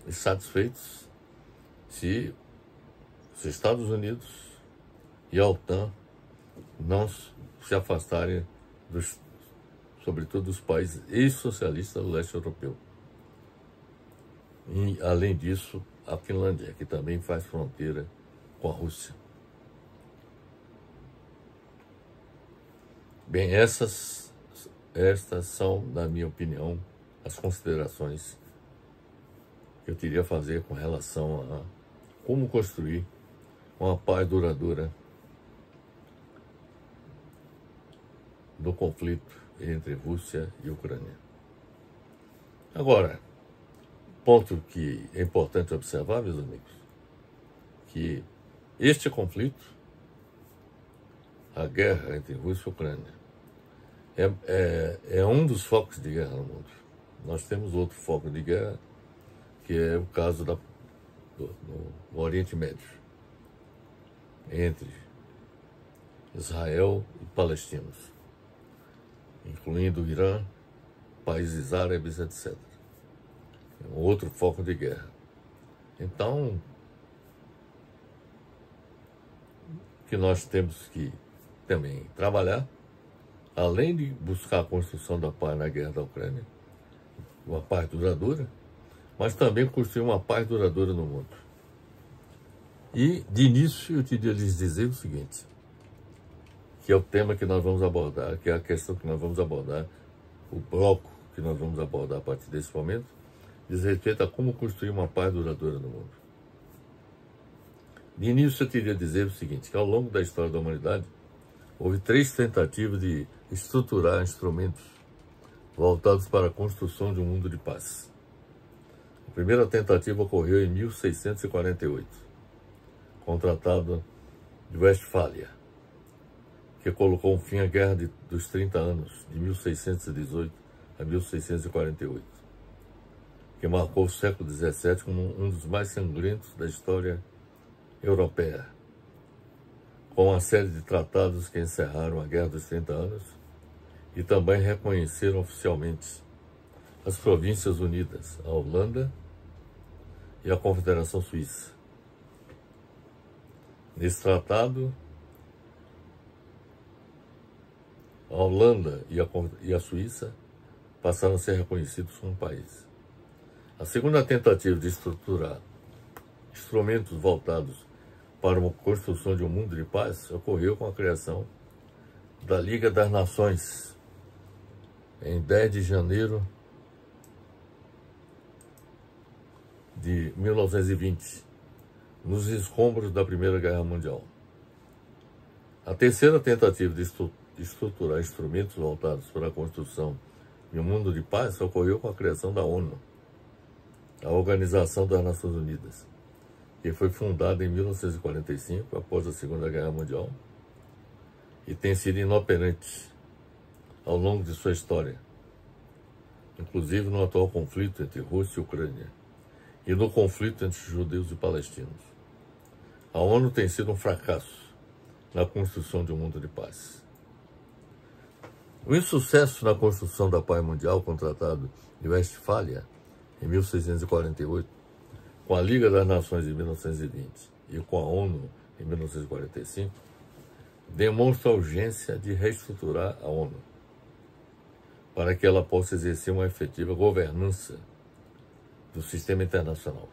e satisfeitos se os Estados Unidos e a OTAN não se afastarem, sobretudo dos países ex-socialistas do leste europeu. E, além disso, a Finlândia, que também faz fronteira com a Rússia. Bem, estas são, na minha opinião, as considerações que eu teria a fazer com relação a como construir uma paz duradoura do conflito entre Rússia e Ucrânia. Agora, ponto que é importante observar, meus amigos, que este conflito, a guerra entre Rússia e Ucrânia, é um dos focos de guerra no mundo. Nós temos outro foco de guerra, que é o caso do Oriente Médio, entre Israel e palestinos, incluindo o Irã, países árabes, etc. É um outro foco de guerra. Então, que nós temos que também trabalhar, além de buscar a construção da paz na guerra da Ucrânia, uma paz duradoura, mas também construir uma paz duradoura no mundo. E, de início, eu queria lhes dizer o seguinte, que é o tema que nós vamos abordar, que é a questão que nós vamos abordar, o bloco que nós vamos abordar a partir desse momento, diz respeito a como construir uma paz duradoura no mundo. De início, eu queria dizer o seguinte, que ao longo da história da humanidade, houve 3 tentativas de estruturar instrumentos voltados para a construção de um mundo de paz. A primeira tentativa ocorreu em 1648, com o Tratado de Westfália, que colocou um fim à Guerra dos 30 Anos, de 1618 a 1648, que marcou o século XVII como um dos mais sangrentos da história europeia, com uma série de tratados que encerraram a Guerra dos 30 Anos e também reconheceram oficialmente as Províncias Unidas, a Holanda e a Confederação Suíça. Nesse tratado, a Holanda e a Suíça passaram a ser reconhecidos como países. A segunda tentativa de estruturar instrumentos voltados para uma construção de um mundo de paz ocorreu com a criação da Liga das Nações, em 10 de janeiro de 1920, nos escombros da Primeira Guerra Mundial. A terceira tentativa de estruturar instrumentos voltados para a construção de um mundo de paz ocorreu com a criação da ONU, a Organização das Nações Unidas, que foi fundada em 1945, após a Segunda Guerra Mundial, e tem sido inoperante ao longo de sua história, inclusive no atual conflito entre Rússia e Ucrânia, e no conflito entre judeus e palestinos. A ONU tem sido um fracasso na construção de um mundo de paz. O insucesso na construção da paz mundial com o Tratado de Westfália, em 1648, com a Liga das Nações em 1920 e com a ONU em 1945, demonstra a urgência de reestruturar a ONU para que ela possa exercer uma efetiva governança do sistema internacional,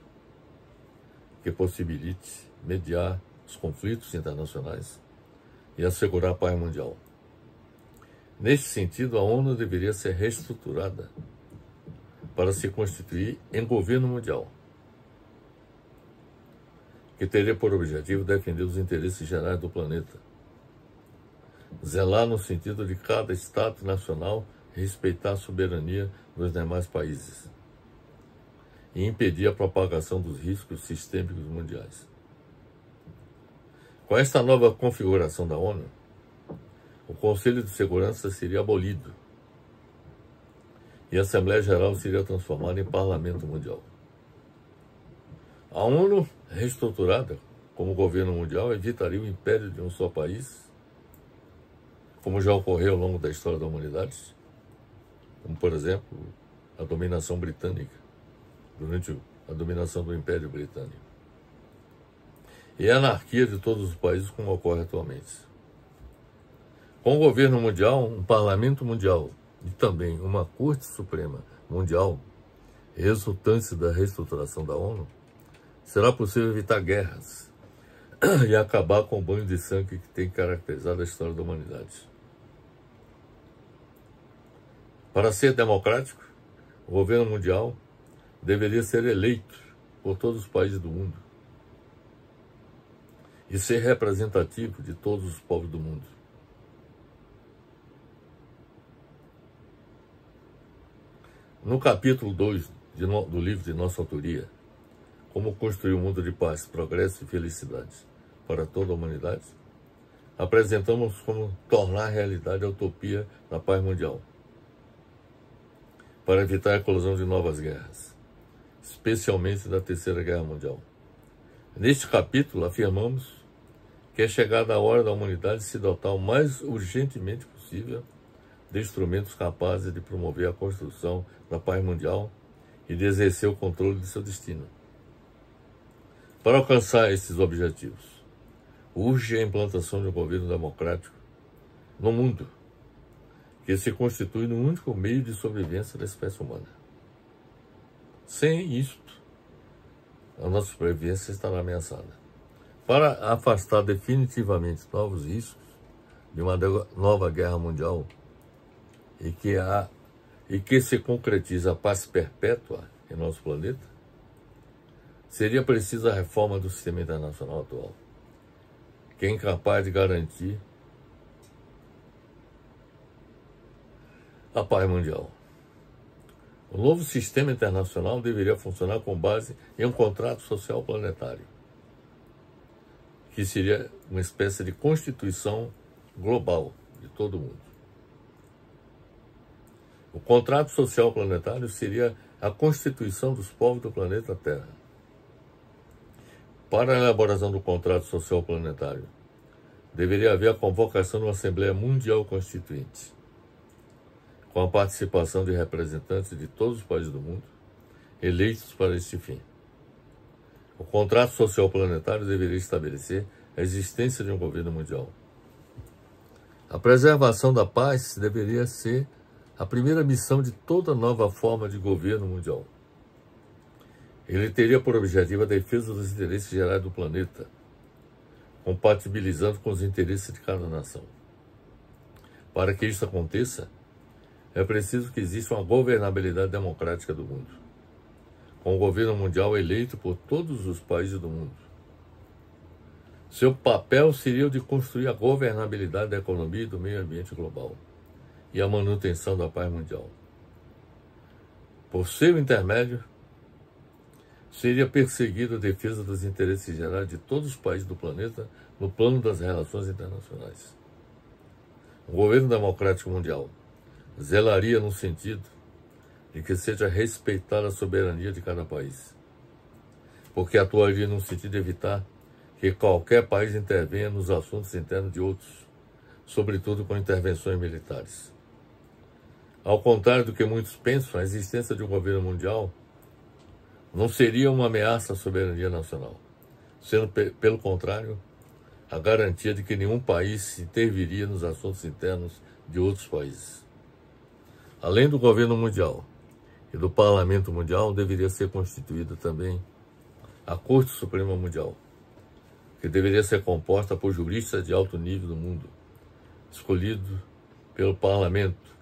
que possibilite mediar os conflitos internacionais e assegurar a paz mundial. Neste sentido, a ONU deveria ser reestruturada para se constituir em governo mundial, que teria por objetivo defender os interesses gerais do planeta, zelar no sentido de cada Estado nacional respeitar a soberania dos demais países e impedir a propagação dos riscos sistêmicos mundiais. Com esta nova configuração da ONU, o Conselho de Segurança seria abolido e a Assembleia Geral seria transformada em Parlamento Mundial. A ONU, reestruturada como governo mundial, evitaria o império de um só país, como já ocorreu ao longo da história da humanidade, como, por exemplo, a dominação britânica, durante a dominação do Império Britânico. E a anarquia de todos os países, como ocorre atualmente. Com o governo mundial, um parlamento mundial e também uma Corte Suprema Mundial, resultante da reestruturação da ONU, será possível evitar guerras e acabar com o banho de sangue que tem caracterizado a história da humanidade. Para ser democrático, o governo mundial deveria ser eleito por todos os países do mundo e ser representativo de todos os povos do mundo. No capítulo 2 do livro de nossa autoria, Como Construir um Mundo de Paz, Progresso e Felicidade para toda a humanidade, apresentamos como tornar realidade a utopia da paz mundial, para evitar a eclosão de novas guerras, especialmente da Terceira Guerra Mundial. Neste capítulo, afirmamos que é chegada a hora da humanidade se dotar o mais urgentemente possível de instrumentos capazes de promover a construção da paz mundial e de exercer o controle de seu destino. Para alcançar esses objetivos, urge a implantação de um governo democrático no mundo, que se constitui no único meio de sobrevivência da espécie humana. Sem isto, a nossa sobrevivência estará ameaçada. Para afastar definitivamente novos riscos de uma nova guerra mundial e que se concretize a paz perpétua em nosso planeta, seria precisa a reforma do sistema internacional atual, que é incapaz de garantir a paz mundial. O novo sistema internacional deveria funcionar com base em um contrato social planetário, que seria uma espécie de constituição global de todo mundo. O contrato social planetário seria a constituição dos povos do planeta Terra. Para a elaboração do contrato social planetário, deveria haver a convocação de uma Assembleia Mundial Constituinte, com a participação de representantes de todos os países do mundo, eleitos para este fim. O contrato social planetário deveria estabelecer a existência de um governo mundial. A preservação da paz deveria ser a primeira missão de toda nova forma de governo mundial. Ele teria por objetivo a defesa dos interesses gerais do planeta, compatibilizando com os interesses de cada nação. Para que isso aconteça, é preciso que exista uma governabilidade democrática do mundo, com o governo mundial eleito por todos os países do mundo. Seu papel seria o de construir a governabilidade da economia e do meio ambiente global e a manutenção da paz mundial. Por seu intermédio, seria perseguida a defesa dos interesses gerais de todos os países do planeta no plano das relações internacionais. O governo democrático mundial zelaria no sentido de que seja respeitada a soberania de cada país, porque atuaria no sentido de evitar que qualquer país intervenha nos assuntos internos de outros, sobretudo com intervenções militares. Ao contrário do que muitos pensam, a existência de um governo mundial não seria uma ameaça à soberania nacional, sendo, pelo contrário, a garantia de que nenhum país interviria nos assuntos internos de outros países. Além do governo mundial e do parlamento mundial, deveria ser constituída também a Corte Suprema Mundial, que deveria ser composta por juristas de alto nível do mundo, escolhidos pelo parlamento,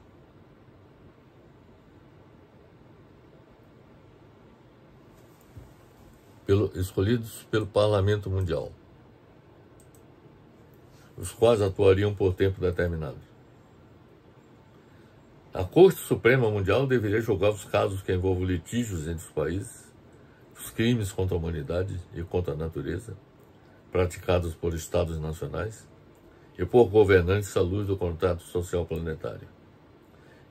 escolhidos pelo Parlamento Mundial, os quais atuariam por tempo determinado. A Corte Suprema Mundial deveria julgar os casos que envolvam litígios entre os países, os crimes contra a humanidade e contra a natureza, praticados por estados nacionais e por governantes à luz do contrato social planetário,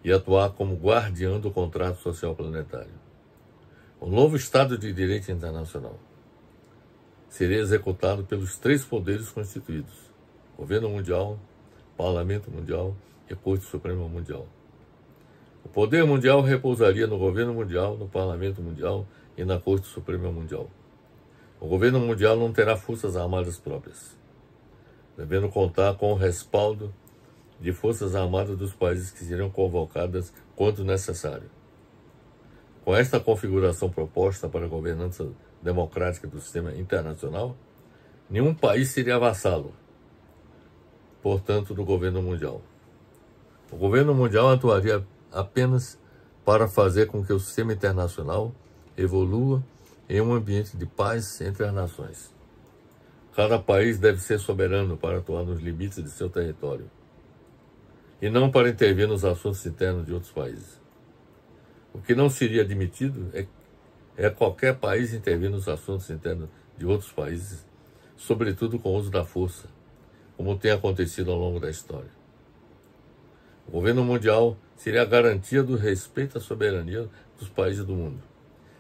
e atuar como guardião do contrato social planetário. O novo Estado de Direito Internacional seria executado pelos três poderes constituídos: Governo Mundial, Parlamento Mundial e Corte Suprema Mundial. O poder mundial repousaria no Governo Mundial, no Parlamento Mundial e na Corte Suprema Mundial. O Governo Mundial não terá forças armadas próprias, devendo contar com o respaldo de forças armadas dos países que seriam convocadas quando necessário. Com esta configuração proposta para a governança democrática do sistema internacional, nenhum país seria vassalo, portanto, do governo mundial. O governo mundial atuaria apenas para fazer com que o sistema internacional evolua em um ambiente de paz entre as nações. Cada país deve ser soberano para atuar nos limites de seu território, e não para intervir nos assuntos internos de outros países. O que não seria admitido é qualquer país intervir nos assuntos internos de outros países, sobretudo com o uso da força, como tem acontecido ao longo da história. O governo mundial seria a garantia do respeito à soberania dos países do mundo,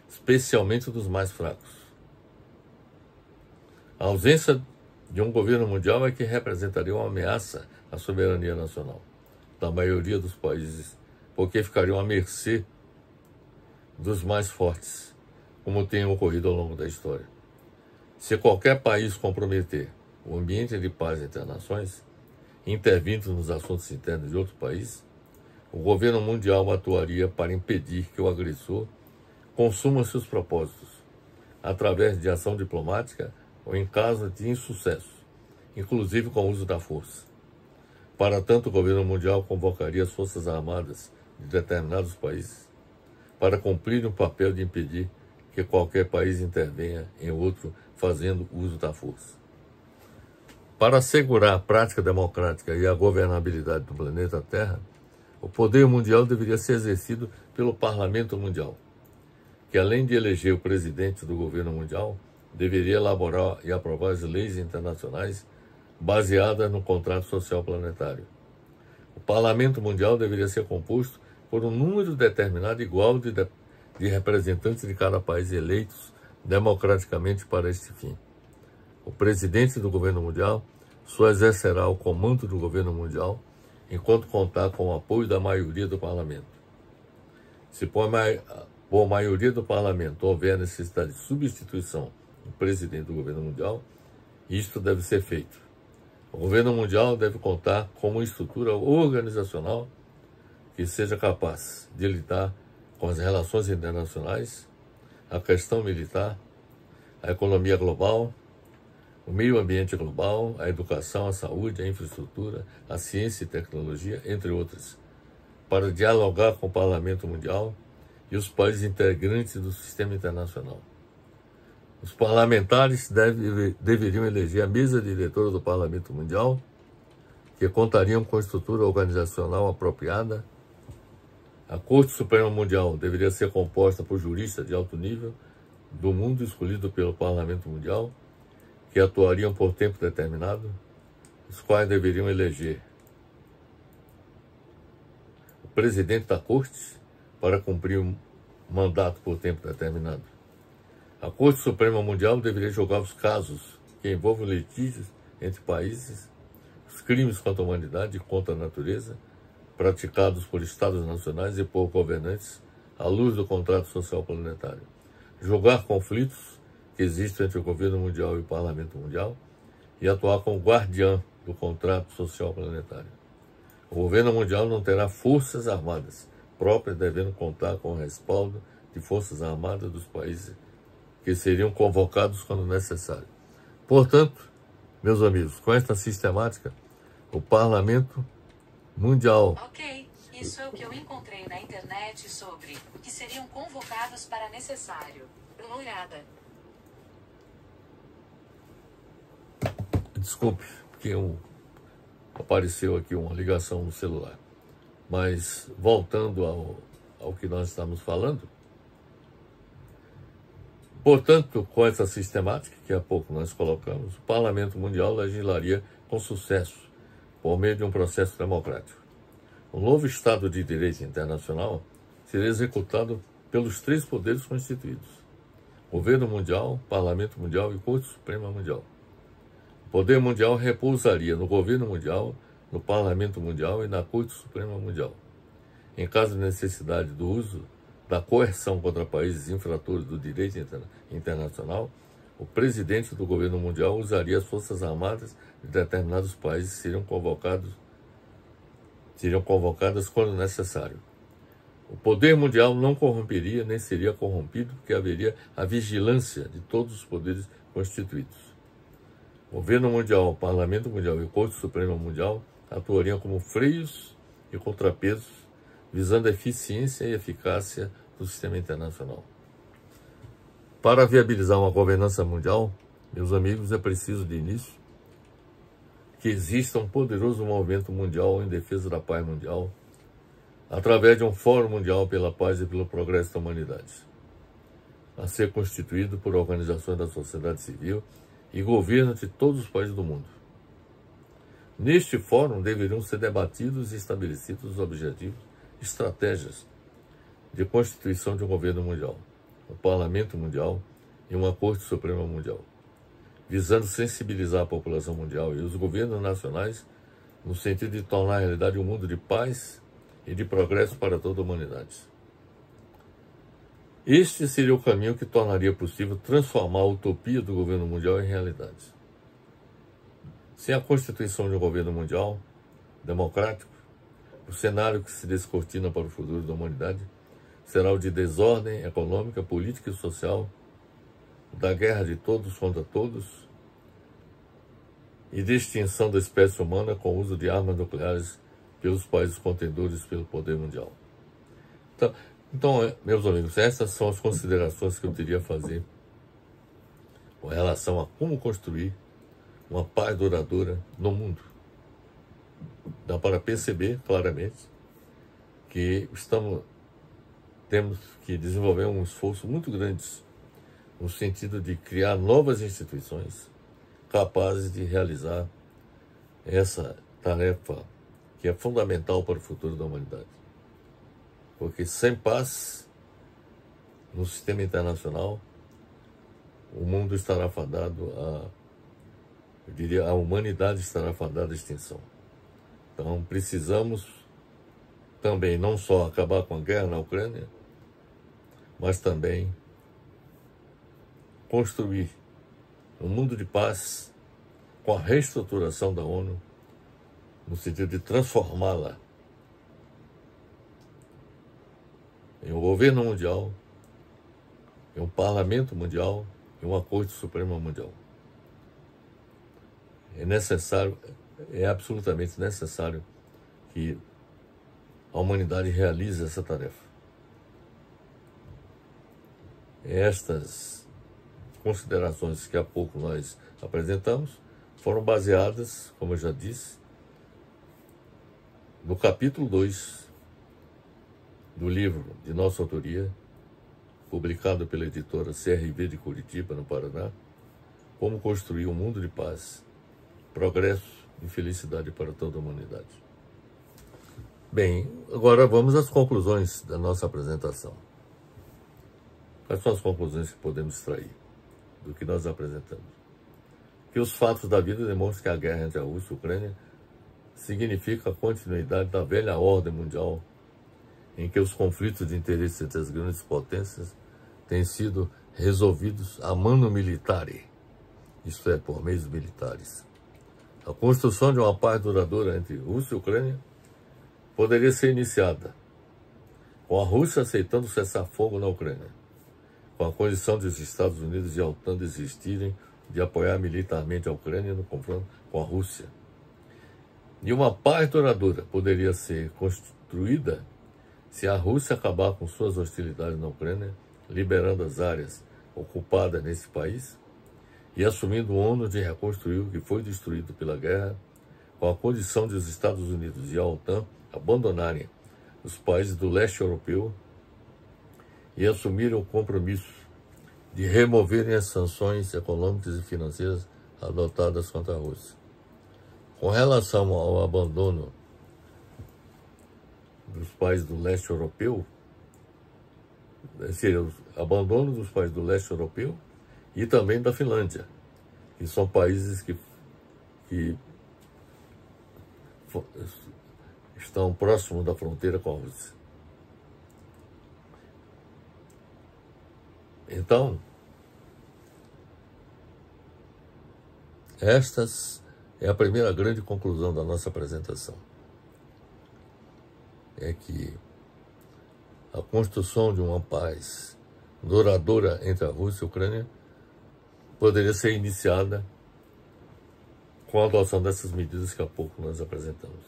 especialmente dos mais fracos. A ausência de um governo mundial é que representaria uma ameaça à soberania nacional da maioria dos países, porque ficariam à mercê dos mais fortes, como tem ocorrido ao longo da história. Se qualquer país comprometer o ambiente de paz entre as nações, intervindo nos assuntos internos de outro país, o governo mundial atuaria para impedir que o agressor consuma seus propósitos, através de ação diplomática ou em caso de insucesso, inclusive com o uso da força. Para tanto, o governo mundial convocaria as forças armadas de determinados países para cumprir o papel de impedir que qualquer país intervenha em outro fazendo uso da força. Para assegurar a prática democrática e a governabilidade do planeta Terra, o poder mundial deveria ser exercido pelo Parlamento Mundial, que além de eleger o presidente do governo mundial, deveria elaborar e aprovar as leis internacionais baseadas no contrato social planetário. O Parlamento Mundial deveria ser composto por um número determinado igual de representantes de cada país eleitos democraticamente para este fim. O presidente do governo mundial só exercerá o comando do governo mundial enquanto contar com o apoio da maioria do parlamento. Se por maioria do parlamento houver necessidade de substituição do presidente do governo mundial, isto deve ser feito. O governo mundial deve contar com uma estrutura organizacional que seja capaz de lidar com as relações internacionais, a questão militar, a economia global, o meio ambiente global, a educação, a saúde, a infraestrutura, a ciência e tecnologia, entre outras, para dialogar com o Parlamento Mundial e os países integrantes do sistema internacional. Os parlamentares deveriam eleger a mesa diretora do Parlamento Mundial, que contariam com estrutura organizacional apropriada. A Corte Suprema Mundial deveria ser composta por juristas de alto nível do mundo escolhido pelo Parlamento Mundial, que atuariam por tempo determinado, os quais deveriam eleger o presidente da Corte para cumprir um mandato por tempo determinado. A Corte Suprema Mundial deveria julgar os casos que envolvem litígios entre países, os crimes contra a humanidade e contra a natureza, praticados por estados nacionais e por governantes à luz do contrato social planetário. Julgar conflitos que existem entre o governo mundial e o Parlamento Mundial e atuar como guardião do contrato social planetário. O governo mundial não terá forças armadas próprias, devendo contar com o respaldo de forças armadas dos países que seriam convocados quando necessário. Portanto, meus amigos, com esta sistemática, o Parlamento Mundial... Ok, isso é o que eu encontrei na internet sobre o que seriam convocados para necessário. Dê uma olhada. Desculpe, porque apareceu aqui uma ligação no celular. Mas, voltando ao que nós estamos falando, Portanto, com essa sistemática, que há pouco nós colocamos, o Parlamento Mundial legislaria com sucesso, por meio de um processo democrático. O novo Estado de Direito Internacional seria executado pelos 3 poderes constituídos: Governo Mundial, Parlamento Mundial e Corte Suprema Mundial. O poder mundial repousaria no Governo Mundial, no Parlamento Mundial e na Corte Suprema Mundial. Em caso de necessidade do uso da coerção contra países infratores do direito internacional, o presidente do governo mundial usaria as forças armadas de determinados países que seriam convocadas quando necessário. O poder mundial não corromperia nem seria corrompido, porque haveria a vigilância de todos os poderes constituídos. O governo mundial, o Parlamento Mundial e a Corte Suprema Mundial atuariam como freios e contrapesos, visando a eficiência e eficácia do sistema internacional. Para viabilizar uma governança mundial, meus amigos, é preciso de início que exista um poderoso movimento mundial em defesa da paz mundial, através de um Fórum Mundial pela Paz e pelo Progresso da Humanidade, a ser constituído por organizações da sociedade civil e governos de todos os países do mundo. Neste fórum deveriam ser debatidos e estabelecidos os objetivos e estratégias de constituição de um governo mundial, um Parlamento Mundial e uma Corte Suprema Mundial, visando sensibilizar a população mundial e os governos nacionais no sentido de tornar a realidade um mundo de paz e de progresso para toda a humanidade. Este seria o caminho que tornaria possível transformar a utopia do governo mundial em realidade. Sem a constituição de um governo mundial democrático, o cenário que se descortina para o futuro da humanidade será o de desordem econômica, política e social, da guerra de todos contra todos e de extinção da espécie humana com o uso de armas nucleares pelos países contendores pelo poder mundial. Então, meus amigos, essas são as considerações que eu teria a fazer com relação a como construir uma paz duradoura no mundo. Dá para perceber claramente que temos que desenvolver um esforço muito grande no sentido de criar novas instituições capazes de realizar essa tarefa que é fundamental para o futuro da humanidade. Porque sem paz no sistema internacional, o mundo estará fadado a humanidade estará fadada à extinção. Então precisamos também não só acabar com a guerra na Ucrânia, mas também construir um mundo de paz com a reestruturação da ONU, no sentido de transformá-la em um governo mundial, em um parlamento mundial, em uma Corte Suprema Mundial. É necessário, é absolutamente necessário que a humanidade realize essa tarefa. Estas considerações que há pouco nós apresentamos foram baseadas, como eu já disse, no capítulo 2 do livro de nossa autoria, publicado pela editora CRV de Curitiba, no Paraná, Como Construir um Mundo de Paz, Progresso e Felicidade para toda a Humanidade. Bem, agora vamos às conclusões da nossa apresentação. Quais são as conclusões que podemos extrair do que nós apresentamos? Que os fatos da vida demonstram que a guerra entre a Rússia e a Ucrânia significa a continuidade da velha ordem mundial, em que os conflitos de interesse entre as grandes potências têm sido resolvidos a mano militare, isto é, por meios militares. A construção de uma paz duradoura entre Rússia e Ucrânia poderia ser iniciada com a Rússia aceitando cessar fogo na Ucrânia, com a condição de os Estados Unidos e a OTAN desistirem de apoiar militarmente a Ucrânia no confronto com a Rússia. E uma paz duradoura poderia ser construída se a Rússia acabar com suas hostilidades na Ucrânia, liberando as áreas ocupadas nesse país e assumindo o ônus de reconstruir o que foi destruído pela guerra, com a condição de os Estados Unidos e a OTAN abandonarem os países do leste europeu e assumirem o compromisso de removerem as sanções econômicas e financeiras adotadas contra a Rússia. Com relação ao abandono dos países do leste europeu, seria o abandono dos países do leste europeu e também da Finlândia, que são países que estão próximos da fronteira com a Rússia. Então, estas é a primeira grande conclusão da nossa apresentação. É que a construção de uma paz duradoura entre a Rússia e a Ucrânia poderia ser iniciada com a adoção dessas medidas que há pouco nós apresentamos.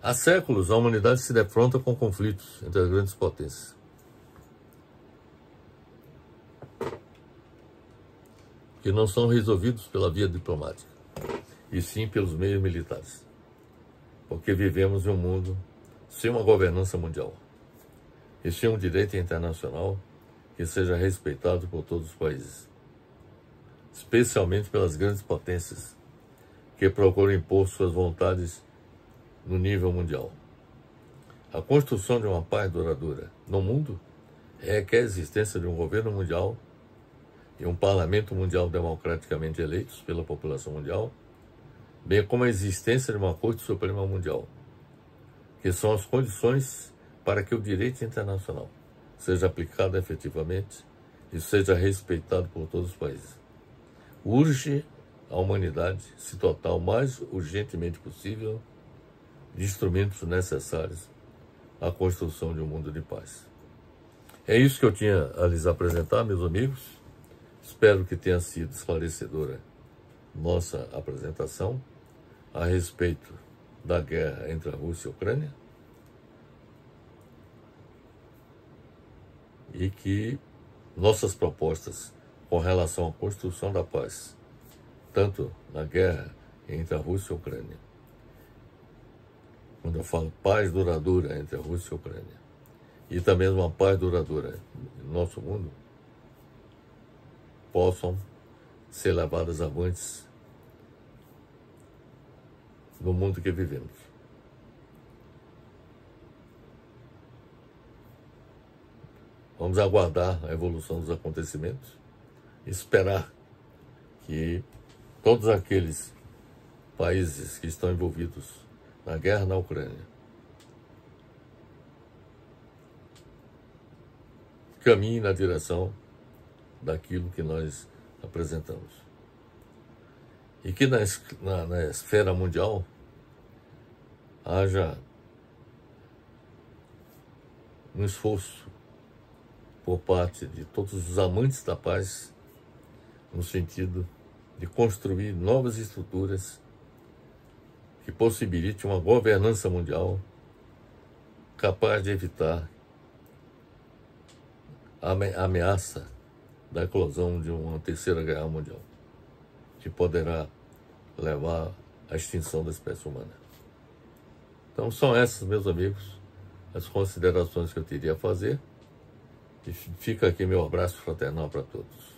Há séculos, a humanidade se defronta com conflitos entre as grandes potências. Que não são resolvidos pela via diplomática, e sim pelos meios militares. Porque vivemos em um mundo sem uma governança mundial, e sem um direito internacional que seja respeitado por todos os países, especialmente pelas grandes potências que procuram impor suas vontades no nível mundial. A construção de uma paz duradoura no mundo requer a existência de um governo mundial e um parlamento mundial democraticamente eleitos pela população mundial, bem como a existência de uma Corte Suprema Mundial, que são as condições para que o direito internacional seja aplicado efetivamente e seja respeitado por todos os países. Urge a humanidade se dotar o mais urgentemente possível de instrumentos necessários à construção de um mundo de paz. É isso que eu tinha a lhes apresentar, meus amigos. Espero que tenha sido esclarecedora nossa apresentação a respeito da guerra entre a Rússia e a Ucrânia, e que nossas propostas com relação à construção da paz, tanto na guerra entre a Rússia e a Ucrânia, quando eu falo paz duradoura entre a Rússia e a Ucrânia, e também uma paz duradoura no nosso mundo, possam ser levadas avante no mundo que vivemos. Vamos aguardar a evolução dos acontecimentos e esperar que todos aqueles países que estão envolvidos na guerra na Ucrânia caminhem na direção daquilo que nós apresentamos. E que na esfera mundial haja um esforço por parte de todos os amantes da paz, no sentido de construir novas estruturas que possibilitem uma governança mundial capaz de evitar a ameaça da eclosão de uma terceira guerra mundial, que poderá levar à extinção da espécie humana. Então são essas, meus amigos, as considerações que eu teria a fazer, e fica aqui meu abraço fraternal para todos.